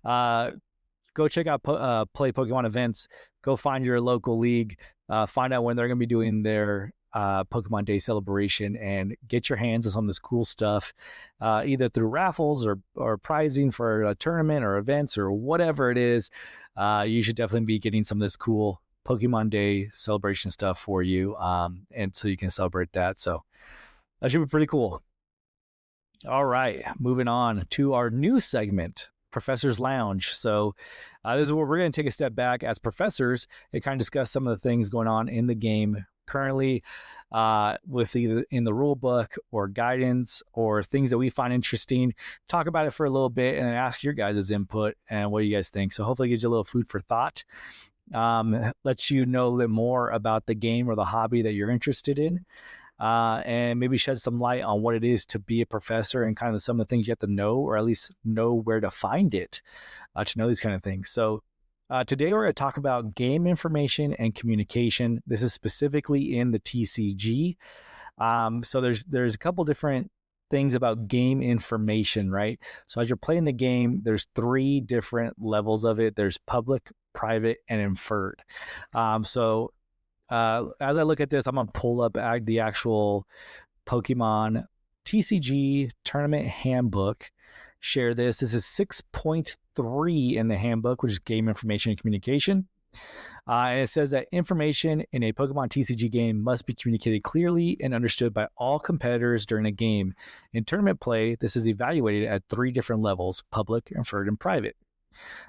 go check out Play Pokemon events. Go find your local league. Find out when they're going to be doing their Pokemon Day celebration and get your hands on some of this cool stuff, either through raffles or prizing for a tournament or events or whatever it is. You should definitely be getting some of this cool Pokemon Day celebration stuff for you, and so you can celebrate that. So that should be pretty cool. All right, moving on to our new segment, Professor's Lounge. So this is where we're going to take a step back as professors and kind of discuss some of the things going on in the game currently, with either in the rule book or guidance or things that we find interesting. Talk about it for a little bit and then ask your guys' input and what do you guys think. So hopefully it gives you a little food for thought, lets you know a little bit more about the game or the hobby that you're interested in. And maybe shed some light on what it is to be a professor and kind of some of the things you have to know, or at least know where to find it, to know these kind of things. So today we're going to talk about game information and communication. This is specifically in the TCG. So there's a couple different things about game information, right? So as you're playing the game, there's 3 different levels of it. There's public, private, and inferred. As I look at this, I'm going to pull up the actual Pokemon TCG Tournament Handbook. Share this. This is 6.3 in the handbook, which is Game Information and Communication. And it says that information in a Pokemon TCG game must be communicated clearly and understood by all competitors during a game. In tournament play, this is evaluated at 3 different levels: public, inferred, and private.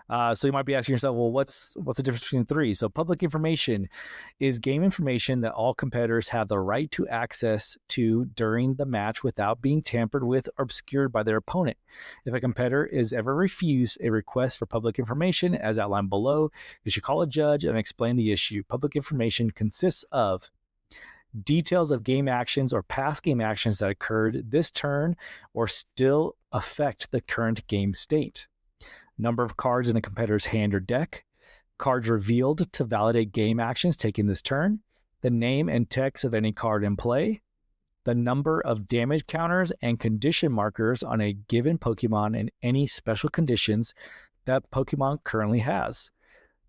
So you might be asking yourself, well, what's the difference between 3? So public information is game information that all competitors have the right to access to during the match without being tampered with or obscured by their opponent. If a competitor is ever refused a request for public information, as outlined below, you should call a judge and explain the issue. Public information consists of details of game actions or past game actions that occurred this turn or still affect the current game state. Number of cards in a competitor's hand or deck, cards revealed to validate game actions taken this turn, the name and text of any card in play, the number of damage counters and condition markers on a given Pokemon and any special conditions that Pokemon currently has,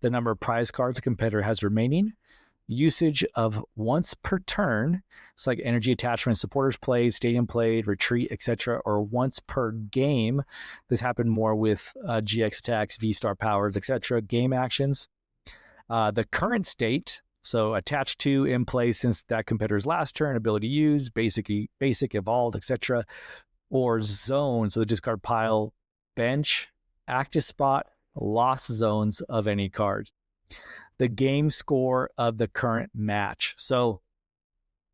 the number of prize cards a competitor has remaining, usage of once per turn, it's like energy attachment, supporters played, stadium played, retreat, etc., or once per game. This happened more with GX attacks, V-Star powers, etc., game actions. The current state, so attached to, in play since that competitor's last turn, ability used, basic, evolved, etc., or zone, so the discard pile, bench, active spot, lost zones of any card. The game score of the current match. So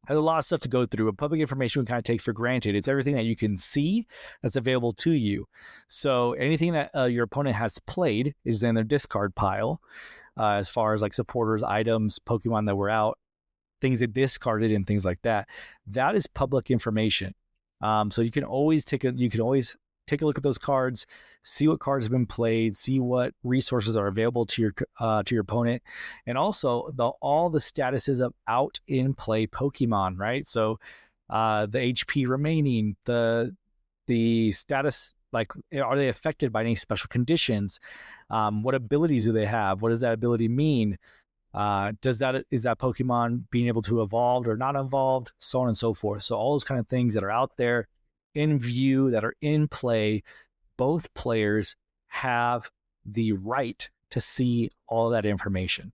there's a lot of stuff to go through, but public information we kind of take for granted. It's everything that you can see that's available to you. So anything that your opponent has played is in their discard pile, as far as like supporters, items, Pokemon that were out, things that discarded and things like that. That is public information. So you can always take a look at those cards, see what cards have been played, see what resources are available to your opponent, and also all the statuses of out in play Pokemon, right? So the HP remaining, the status like, are they affected by any special conditions? What abilities do they have? What does that ability mean? Is that Pokemon being able to evolve or not evolved, so on and so forth. So all those kind of things that are out there in view, that are in play, both players have the right to see all of that information.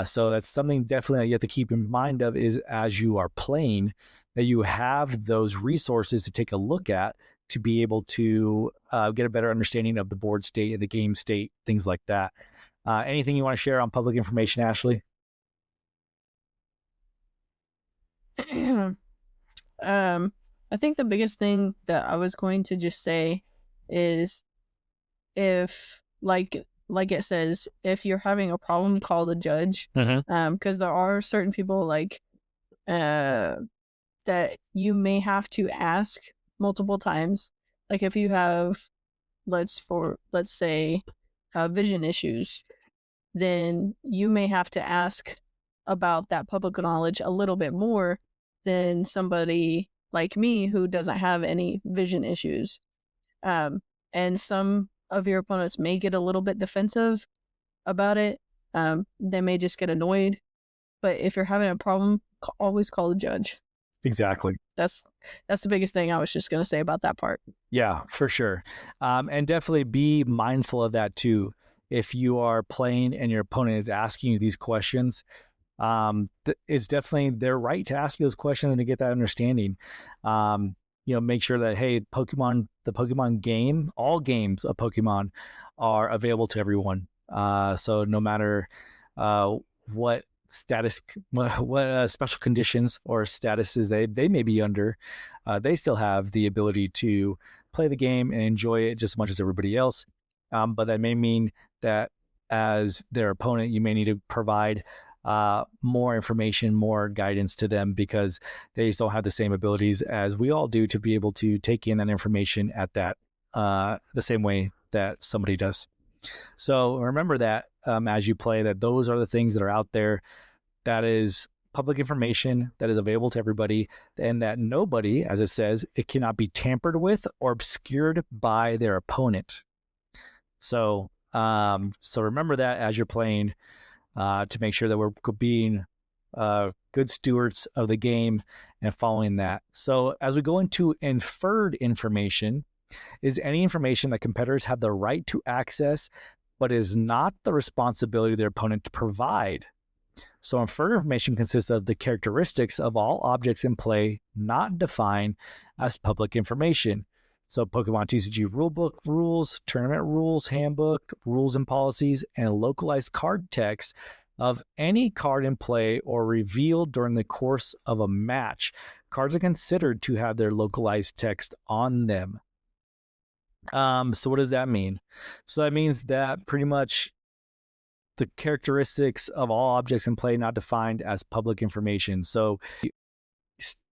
So that's something definitely that you have to keep in mind of, is as you are playing, that you have those resources to take a look at to be able to get a better understanding of the board state and the game state, things like that. Anything you want to share on public information, Ashley? I think the biggest thing that I was going to just say is, if like it says, if you're having a problem, call the judge. Because there are certain people that you may have to ask multiple times. Like if you have, let's say, vision issues, then you may have to ask about that public knowledge a little bit more than somebody like me who doesn't have any vision issues. And some of your opponents may get a little bit defensive about it. They may just get annoyed. But if you're having a problem, always call the judge. Exactly. That's the biggest thing I was just going to say about that part. Yeah, for sure. And definitely be mindful of that too. If you are playing and your opponent is asking you these questions, it's definitely their right to ask you those questions and to get that understanding. Make sure that, hey, the Pokemon game, all games of Pokemon are available to everyone. So no matter what status, what special conditions or statuses they may be under, they still have the ability to play the game and enjoy it just as much as everybody else. But that may mean that as their opponent, you may need to provide more information, more guidance to them, because they just don't have the same abilities as we all do to be able to take in that information at that the same way that somebody does. So remember that as you play, that those are the things that are out there. That is public information that is available to everybody, and that nobody, as it says, it cannot be tampered with or obscured by their opponent. So remember that as you're playing, to make sure that we're being good stewards of the game and following that. So as we go into inferred information, is any information that competitors have the right to access, but is not the responsibility of their opponent to provide. So inferred information consists of the characteristics of all objects in play not defined as public information. So Pokemon TCG rulebook rules, tournament rules, handbook, rules and policies, and localized card text of any card in play or revealed during the course of a match. Cards are considered to have their localized text on them. So what does that mean? So that means that pretty much the characteristics of all objects in play not defined as public information. So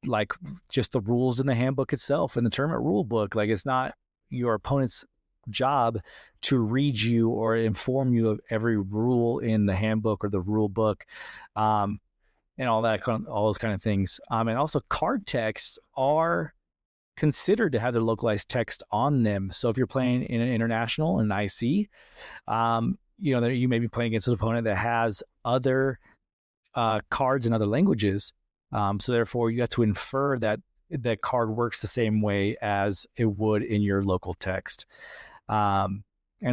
like just the rules in the handbook itself and the tournament rule book, like it's not your opponent's job to read you or inform you of every rule in the handbook or the rule book, and all those kind of things. And also card texts are considered to have their localized text on them. So if you're playing in an international, an IC, you may be playing against an opponent that has other cards in other languages. So therefore, you have to infer that that card works the same way as it would in your local text. And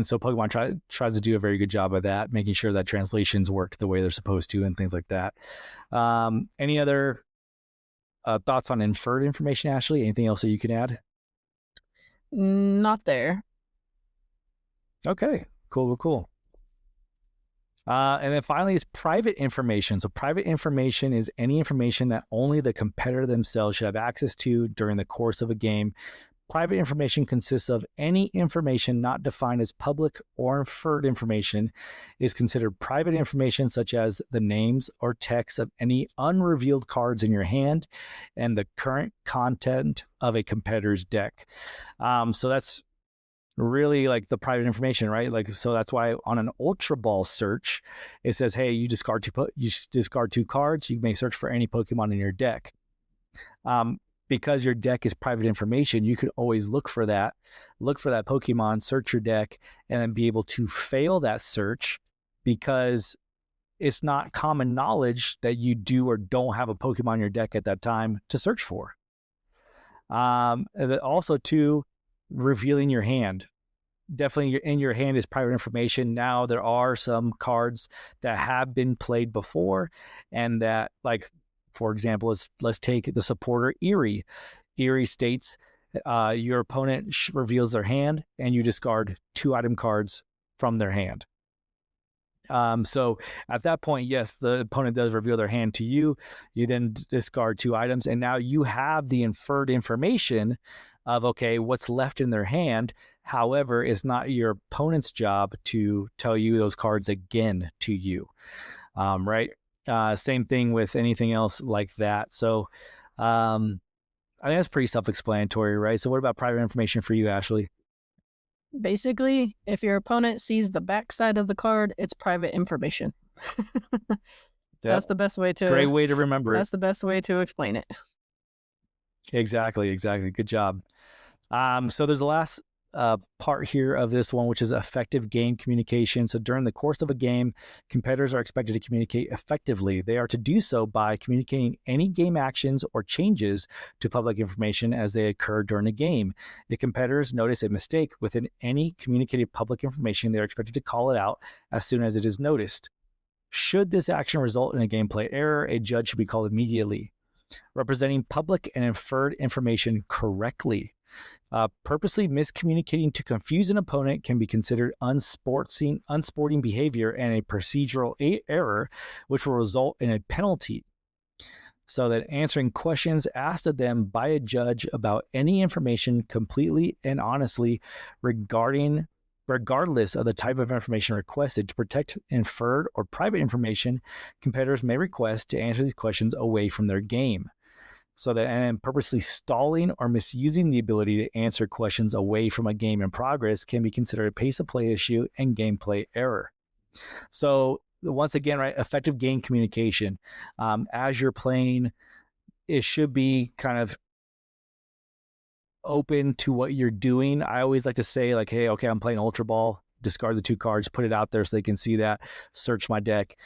so Pokemon tries to do a very good job of that, making sure that translations work the way they're supposed to and things like that. Any other thoughts on inferred information, Ashley? Anything else that you can add? Not there. Okay, cool. And then finally is private information. So private information is any information that only the competitor themselves should have access to during the course of a game. Private information consists of any information not defined as public or inferred information is considered private information, such as the names or text of any unrevealed cards in your hand and the current content of a competitor's deck. So that's really like the private information, right? Like, so that's why on an Ultra Ball search, it says, hey, you discard two cards. You may search for any Pokemon in your deck. because your deck is private information, you could always look for that Pokemon, search your deck, and then be able to fail that search because it's not common knowledge that you do or don't have a Pokemon in your deck at that time to search for. And then also, too, revealing your hand. Definitely in your hand is private information. Now, there are some cards that have been played before, and that, like, for example, let's take the supporter Eerie. Eerie states your opponent reveals their hand, and you discard 2 item cards from their hand. So at that point, yes, the opponent does reveal their hand to you. You then discard 2 items, and now you have the inferred information of, okay, what's left in their hand. However, it's not your opponent's job to tell you those cards again to you, right? Same thing with anything else like that. So I think that's pretty self-explanatory, right? So what about private information for you, Ashley? Basically, if your opponent sees the backside of the card, it's private information. That's Yep. the best way to. Great way to remember it. That's the best way to explain it. Exactly. Good job. So there's the last part here of this one, which is effective game communication. So during the course of a game, competitors are expected to communicate effectively. They are to do so by communicating any game actions or changes to public information as they occur during the game. If competitors notice a mistake within any communicated public information, they are expected to call it out as soon as it is noticed. Should this action result in a gameplay error, a judge should be called immediately. Representing public and inferred information correctly. Purposely miscommunicating to confuse an opponent can be considered unsporting behavior and a procedural error, which will result in a penalty. So that answering questions asked of them by a judge about any information completely and honestly regardless of the type of information requested, to protect inferred or private information, competitors may request to answer these questions away from their game. So that, and purposely stalling or misusing the ability to answer questions away from a game in progress can be considered a pace of play issue and gameplay error. So once again, right, effective game communication. As you're playing, it should be kind of open to what you're doing. I always like to say, like, hey, okay, I'm playing Ultra Ball, discard the 2 cards, put it out there so they can see that, search my deck,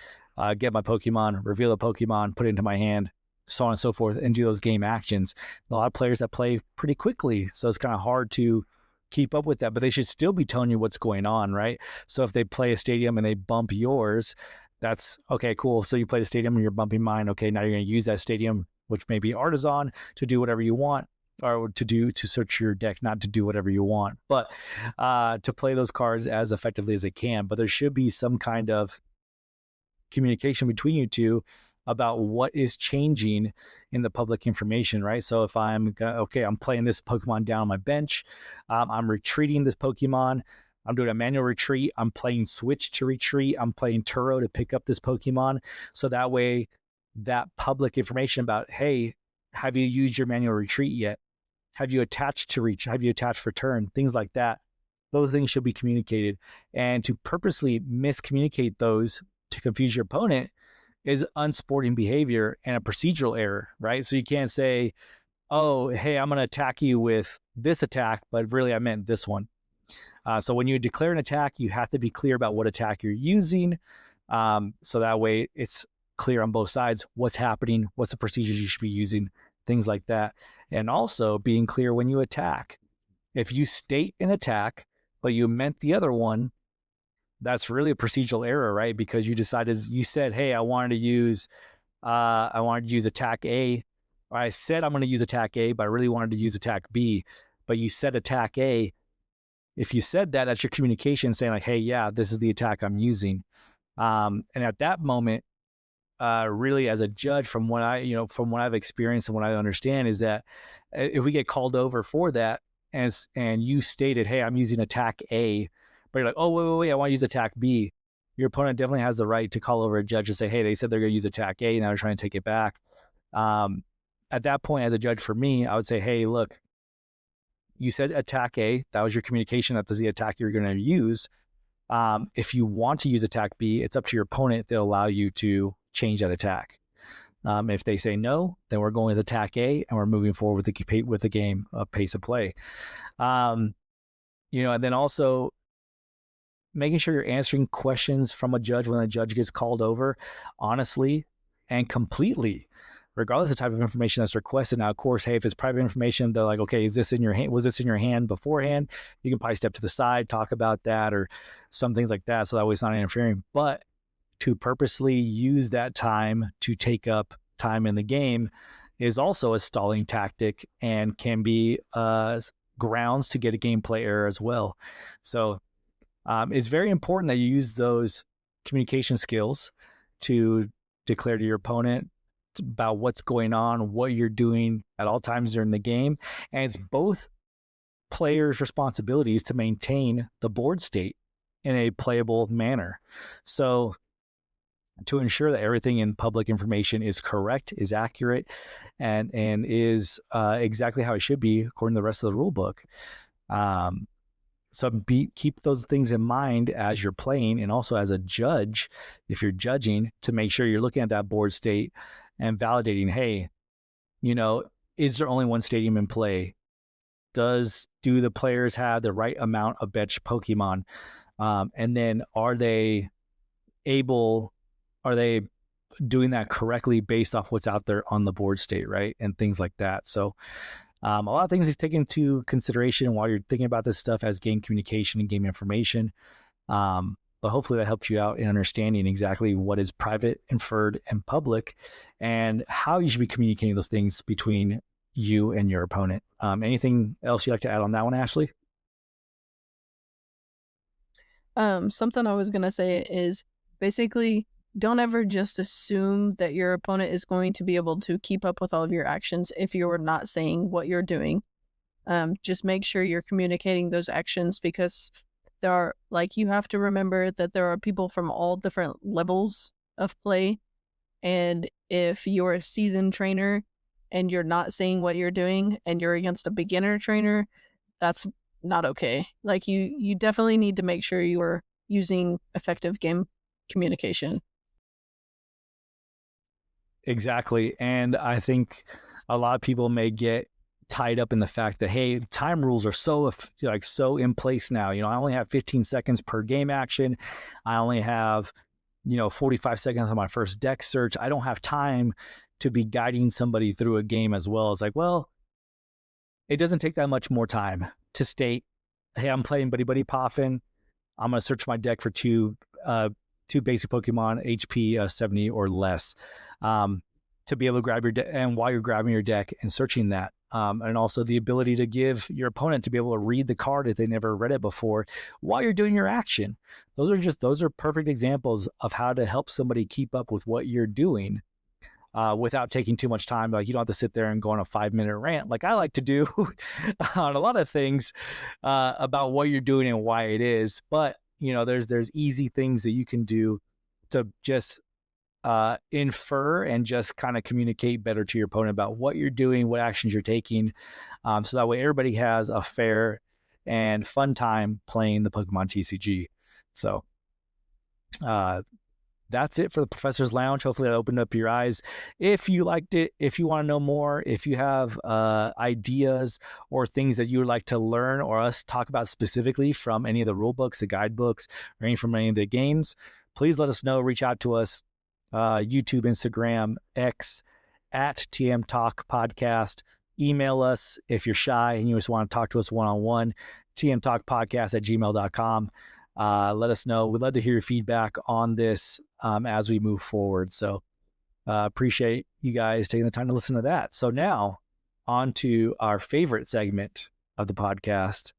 get my Pokemon, reveal a Pokemon, put it into my hand, so on and so forth, and do those game actions. A lot of players that play pretty quickly, so it's kind of hard to keep up with that, but they should still be telling you what's going on, right? So if they play a stadium and they bump yours, that's okay, cool. So you played a stadium and you're bumping mine. Okay, now you're going to use that stadium, which may be Artisan, to do whatever you want, or to search your deck, not to do whatever you want, but to play those cards as effectively as they can. But there should be some kind of communication between you two about what is changing in the public information, right? So if I'm playing this Pokemon down on my bench, I'm retreating this Pokemon, I'm doing a manual retreat, I'm playing Switch to retreat, I'm playing Turo to pick up this Pokemon. So that way, that public information about, hey, have you used your manual retreat yet? Have you attached to reach? Have you attached for turn? Things like that. Those things should be communicated. And to purposely miscommunicate those to confuse your opponent is unsporting behavior and a procedural error, right? So you can't say, oh, hey, I'm going to attack you with this attack, but really I meant this one. So when you declare an attack, you have to be clear about what attack you're using. So that way it's clear on both sides what's happening, what's the procedures you should be using, things like that. And also being clear when you attack. If you state an attack, but you meant the other one, that's really a procedural error, right? Because you said, hey, I wanted to use attack A, or I said I'm going to use attack A, but I really wanted to use attack B, but you said attack A. If you said that, that's your communication saying like, hey, yeah, this is the attack I'm using. And at that moment, really as a judge, from what I've experienced and what I understand, is that if we get called over for that and you stated, hey, I'm using attack A, but you're like, oh, wait, I want to use attack B, your opponent definitely has the right to call over a judge and say, hey, they said they're going to use attack A, now they're trying to take it back. At that point, as a judge, for me, I would say, hey, look, you said attack A, that was your communication, that was the attack you're going to use. If you want to use attack B, it's up to your opponent. They'll allow you to change that attack. If they say no, then we're going with attack A and we're moving forward with the game pace of play. And then also making sure you're answering questions from a judge when a judge gets called over, honestly and completely, regardless of the type of information that's requested. Now, of course, hey, if it's private information, they're like, okay, is this in your hand? Was this in your hand beforehand? You can probably step to the side, talk about that, or some things like that, so that way it's not interfering. But to purposely use that time to take up time in the game is also a stalling tactic and can be grounds to get a gameplay error as well. So it's very important that you use those communication skills to declare to your opponent about what's going on, what you're doing at all times during the game. And it's both players' responsibilities to maintain the board state in a playable manner. So to ensure that everything in public information is correct, is accurate, and is exactly how it should be according to the rest of the rule book. So keep those things in mind as you're playing, and also as a judge, if you're judging, to make sure you're looking at that board state and validating, hey, is there only one stadium in play? Do the players have the right amount of bench Pokemon? And then are they doing that correctly based off what's out there on the board state, right? And things like that. So a lot of things to take into consideration while you're thinking about this stuff as game communication and game information. But hopefully that helps you out in understanding exactly what is private, inferred, and public, and how you should be communicating those things between you and your opponent. Anything else you'd like to add on that one, Ashley? Something I was going to say is basically don't ever just assume that your opponent is going to be able to keep up with all of your actions if you're not saying what you're doing. Just make sure you're communicating those actions, because you have to remember that there are people from all different levels of play. And if you're a seasoned trainer and you're not saying what you're doing and you're against a beginner trainer, that's not okay. Like you definitely need to make sure you're using effective game communication. Exactly. And I think a lot of people may get tied up in the fact that, hey, time rules are so in place now. I only have 15 seconds per game action. I only have 45 seconds on my first deck search. I don't have time to be guiding somebody through a game as well. It's like, well, it doesn't take that much more time to state, hey, I'm playing Buddy Buddy Poffin. I'm going to search my deck for two basic Pokemon, HP 70 or less, to be able to grab your deck, and while you're grabbing your deck and searching that. And also the ability to give your opponent to be able to read the card if they never read it before while you're doing your action. Those are perfect examples of how to help somebody keep up with what you're doing without taking too much time. Like, you don't have to sit there and go on a 5-minute rant like I like to do on a lot of things about what you're doing and why it is. But there's easy things that you can do to just infer and just kind of communicate better to your opponent about what you're doing, what actions you're taking, so that way everybody has a fair and fun time playing the Pokemon TCG. So that's it for the Professor's Lounge. Hopefully that opened up your eyes. If you liked it, if you want to know more, if you have ideas or things that you would like to learn or us talk about specifically from any of the rule books, the guidebooks, or any from any of the games, please let us know. Reach out to us, YouTube, Instagram, X, at TM Talk Podcast. Email us if you're shy and you just want to talk to us one-on-one, tmtalkpodcast@gmail.com. Let us know. We'd love to hear your feedback on this as we move forward. So appreciate you guys taking the time to listen to that. So now on to our favorite segment of the podcast,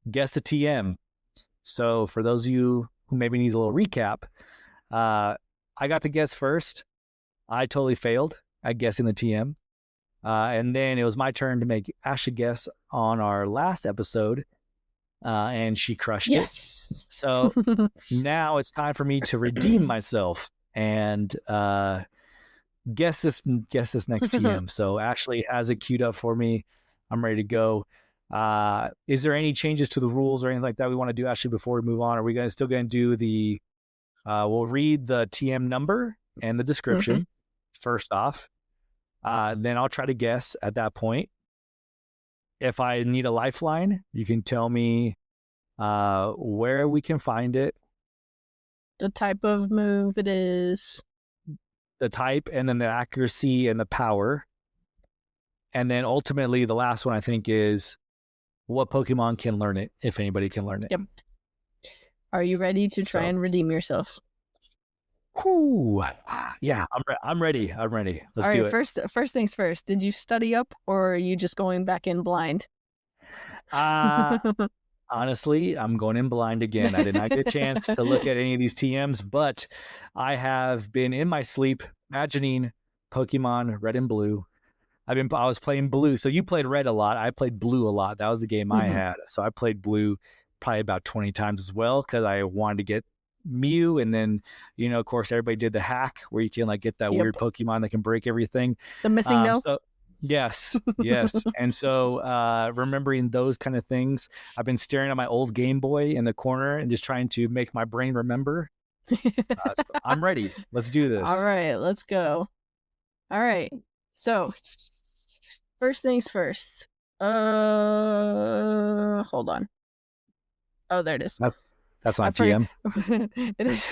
Guess the TM. So for those of you who maybe need a little recap, I got to guess first. I totally failed at guessing the TM. And then it was my turn to make Ashley guess on our last episode. And she crushed it. So now it's time for me to redeem myself and guess this next TM. So Ashley has it queued up for me. I'm ready to go. Is there any changes to the rules or anything like that we want to do, Ashley, before we move on? Are we still going to do the we'll read the TM number and the description. first off. Then I'll try to guess at that point. If I need a lifeline, you can tell me where we can find it, The type of move it is. the type, and then the accuracy and the power. And then ultimately, the last one I think is what Pokemon can learn it, if anybody can learn it. Yep. Are you ready to try and redeem yourself? Whew. Yeah, I'm ready. I'm ready. Let's do it. First things first. Did you study up, or are you just going back in blind? Honestly, I'm going in blind again. I did not get a chance to look at any of these TMs, but I have been in my sleep imagining Pokemon Red and Blue. I was playing Blue. So you played Red a lot. I played Blue a lot. That was the game I had. So I played Blue probably about 20 times as well because I wanted to get Mew. And then, of course, everybody did the hack where you can like get that weird Pokemon that can break everything. The missing no? So, yes. And so remembering those kind of things, I've been staring at my old Game Boy in the corner and just trying to make my brain remember. So I'm ready. Let's do this. All right, let's go. All right. So, first things first. Hold on. Oh, there it is. That's not TM. It is.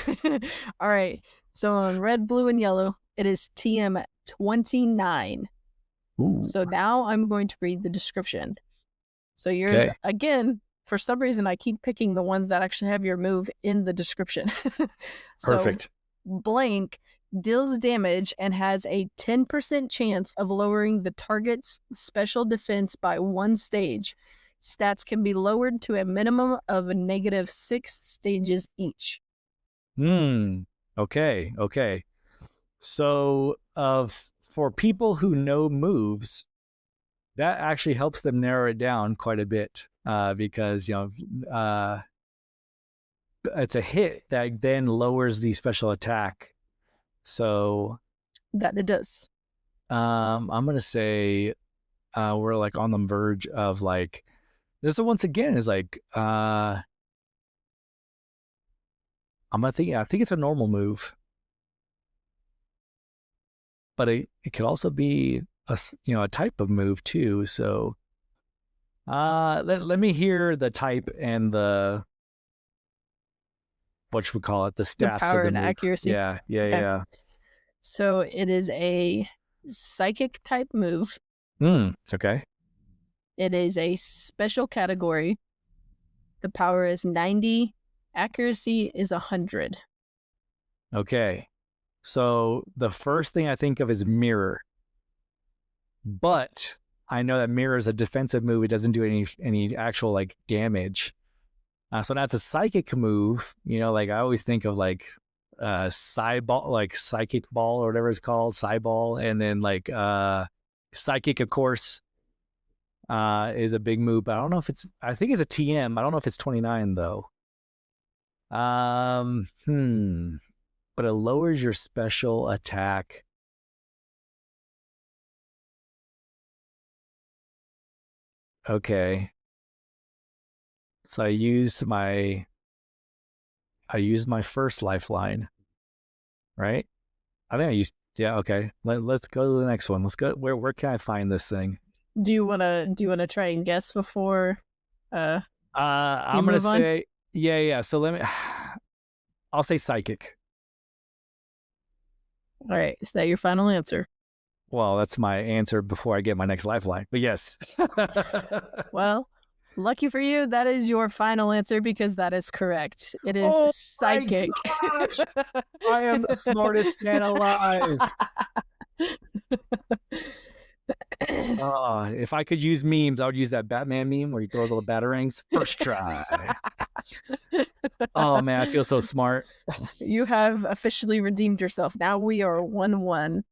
All right. So on red, blue, and yellow, it is TM 29. Ooh. So now I'm going to read the description. So yours, again, for some reason, I keep picking the ones that actually have your move in the description. Perfect. So, blank deals damage and has a 10% chance of lowering the target's special defense by 1 stage. Stats can be lowered to a minimum of -6 stages each. Okay. So for people who know moves, that actually helps them narrow it down quite a bit because it's a hit that then lowers the special attack. So that it does. I'm gonna say we're like on the verge of like this one once again is like I'm gonna think I think it's a normal move, but it could also be a type of move too. So let me hear the type and the what should we call it, the stats, the power of the and move. Accuracy. Yeah. So it is a psychic type move. It's okay. It is a special category. The power is 90. Accuracy is 100. Okay. So the first thing I think of is Mirror. But I know that Mirror is a defensive move. It doesn't do any actual like damage. So that's a psychic move. Like I always think of like Psyball, like Psychic Ball or whatever it's called, Psyball, and then like Psychic, of course, is a big move. But I don't know if I think it's a TM. I don't know if it's 29 though. But it lowers your special attack. Okay. So I used my first lifeline, right? I think I used, yeah, okay. Let's go to the next one. Let's go. Where can I find this thing? Do you wanna try and guess before I'm gonna say yeah. So I'll say psychic. All right, is that your final answer? Well, that's my answer before I get my next lifeline. But yes. Well, lucky for you, that is your final answer because that is correct. It is psychic. My gosh! I am the smartest man alive. If I could use memes, I would use that Batman meme where he throws all the batarangs. First try. Oh man, I feel so smart. You have officially redeemed yourself. Now we are 1-1.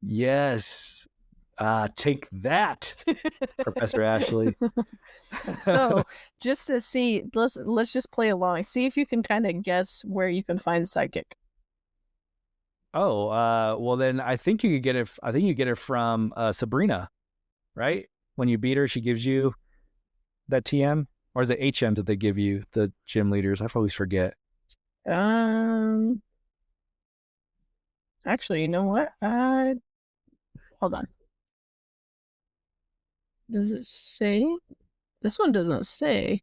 Yes. Take that, Professor Ashley. So just to see, let's just play along. See if you can kind of guess where you can find psychic. Oh, well then I think you could get it. I think you get it from Sabrina, right? When you beat her, she gives you that TM, or is it HM that they give you, the gym leaders? I always forget. Actually, you know what? Hold on. Does it say? This one doesn't say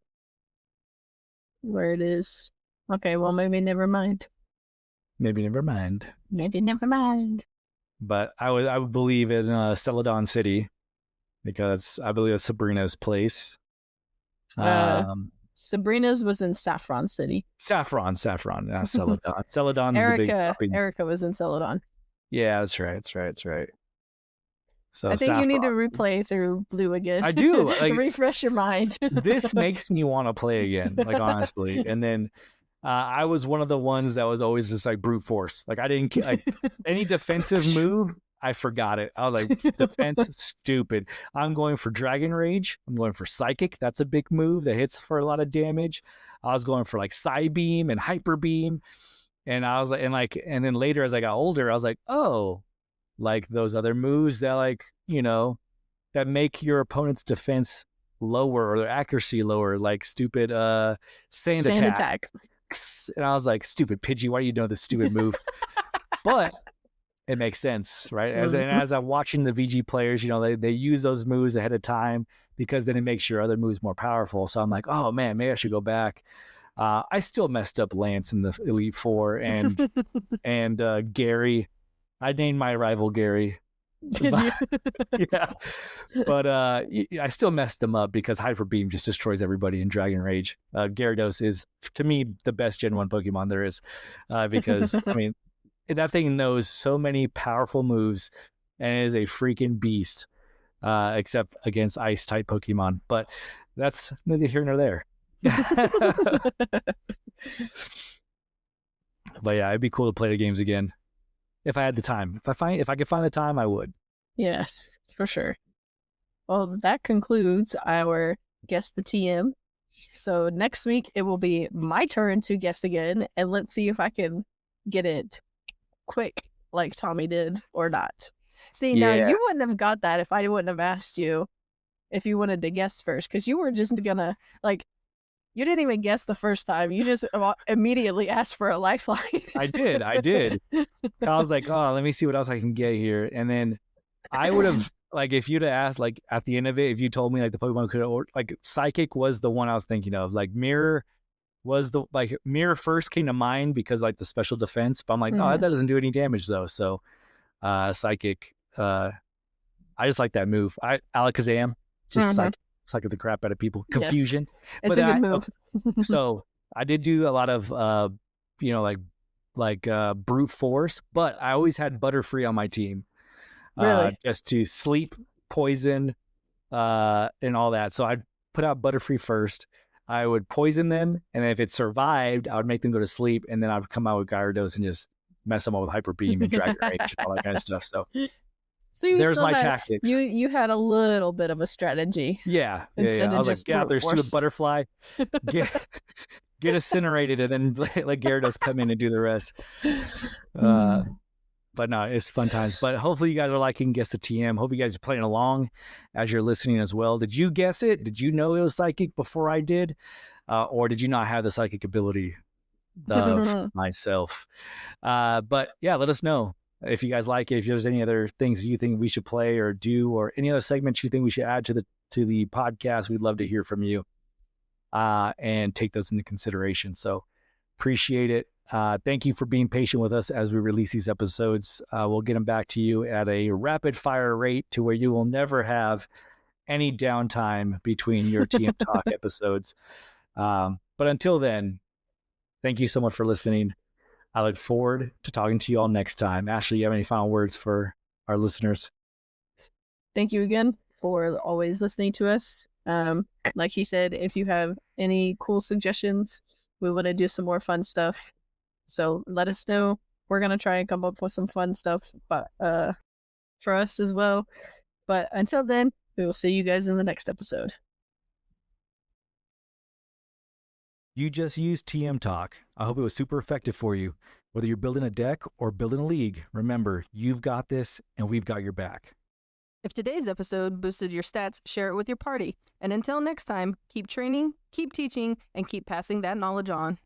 where it is. Okay, well, maybe never mind. Maybe never mind. Maybe never mind. But I would believe in Celadon City because I believe it's Sabrina's place. Sabrina's was in Saffron City. Saffron, not Celadon. Celadon's the big shopping. Erica was in Celadon. Yeah, that's right. So I think you need to replay through Blue again. I do. Like, refresh your mind. This makes me want to play again, like, honestly. And then I was one of the ones that was always just like brute force. Like, I didn't like any defensive move. I forgot it. I was like, defense, stupid. I'm going for Dragon Rage. I'm going for Psychic. That's a big move that hits for a lot of damage. I was going for like Psy Beam and Hyper Beam. And I was like, and then later as I got older, I was like, oh, like those other moves that, like, you know, that make your opponent's defense lower or their accuracy lower, like stupid sand attack. And I was like, stupid Pidgey, why do you know this stupid move? But it makes sense, right? As I'm watching the VG players, you know, they use those moves ahead of time because then it makes your other moves more powerful. So I'm like, oh man, maybe I should go back. I still messed up Lance in the Elite Four and Gary. I named my rival Gary. Did you? Yeah. But I still messed them up because Hyper Beam just destroys everybody in Dragon Rage. Gyarados is, to me, the best Gen 1 Pokemon there is because, I mean, that thing knows so many powerful moves and it is a freaking beast, except against Ice-type Pokemon. But that's neither here nor there. But yeah, it'd be cool to play the games again. If I had the time. If I could find the time, I would. Yes, for sure. Well, that concludes our Guess the TM. So next week, it will be my turn to guess again, and let's see if I can get it quick like Tommy did or not. See, now you wouldn't have got that if I wouldn't have asked you if you wanted to guess first, because you were just gonna, like, you didn't even guess the first time. You just immediately asked for a lifeline. I did. I was like, oh, let me see what else I can get here. And then I would have, like, if you'd have asked, like, at the end of it, if you told me, like, the Pokemon could have, like, Psychic was the one I was thinking of. Like, Mirror was Mirror first came to mind because, like, the special defense. But I'm like, oh, that doesn't do any damage, though. So, Psychic, I just like that move. Alakazam, just psych the crap out of people. Confusion. Yes. It's a good move. So I did do a lot of you know, like brute force, but I always had Butterfree on my team. Really? Just to sleep, poison, and all that. So I'd put out Butterfree first. I would poison them, and if it survived, I would make them go to sleep, and then I would come out with Gyarados and just mess them up with Hyper Beam and Dragon Rage and all that kind of stuff. So there's my tactics. You had a little bit of a strategy. Yeah. Instead I was just like, yeah, there's stupid butterfly. Get incinerated and then let Gyarados come in and do the rest. But no, it's fun times. But hopefully you guys are liking Guess the TM. Hope you guys are playing along as you're listening as well. Did you guess it? Did you know it was psychic before I did? Or did you not have the psychic ability of myself? But yeah, let us know. If you guys like it, if there's any other things you think we should play or do, or any other segments you think we should add to the podcast, we'd love to hear from you and take those into consideration. So appreciate it. Thank you for being patient with us as we release these episodes. We'll get them back to you at a rapid fire rate to where you will never have any downtime between your TM Talk episodes. But until then, thank you so much for listening. I look forward to talking to you all next time. Ashley, you have any final words for our listeners? Thank you again for always listening to us. Like he said, if you have any cool suggestions, we want to do some more fun stuff. So let us know. We're going to try and come up with some fun stuff but for us as well. But until then, we will see you guys in the next episode. You just used TM Talk. I hope it was super effective for you. Whether you're building a deck or building a league, remember, you've got this and we've got your back. If today's episode boosted your stats, share it with your party. And until next time, keep training, keep teaching, and keep passing that knowledge on.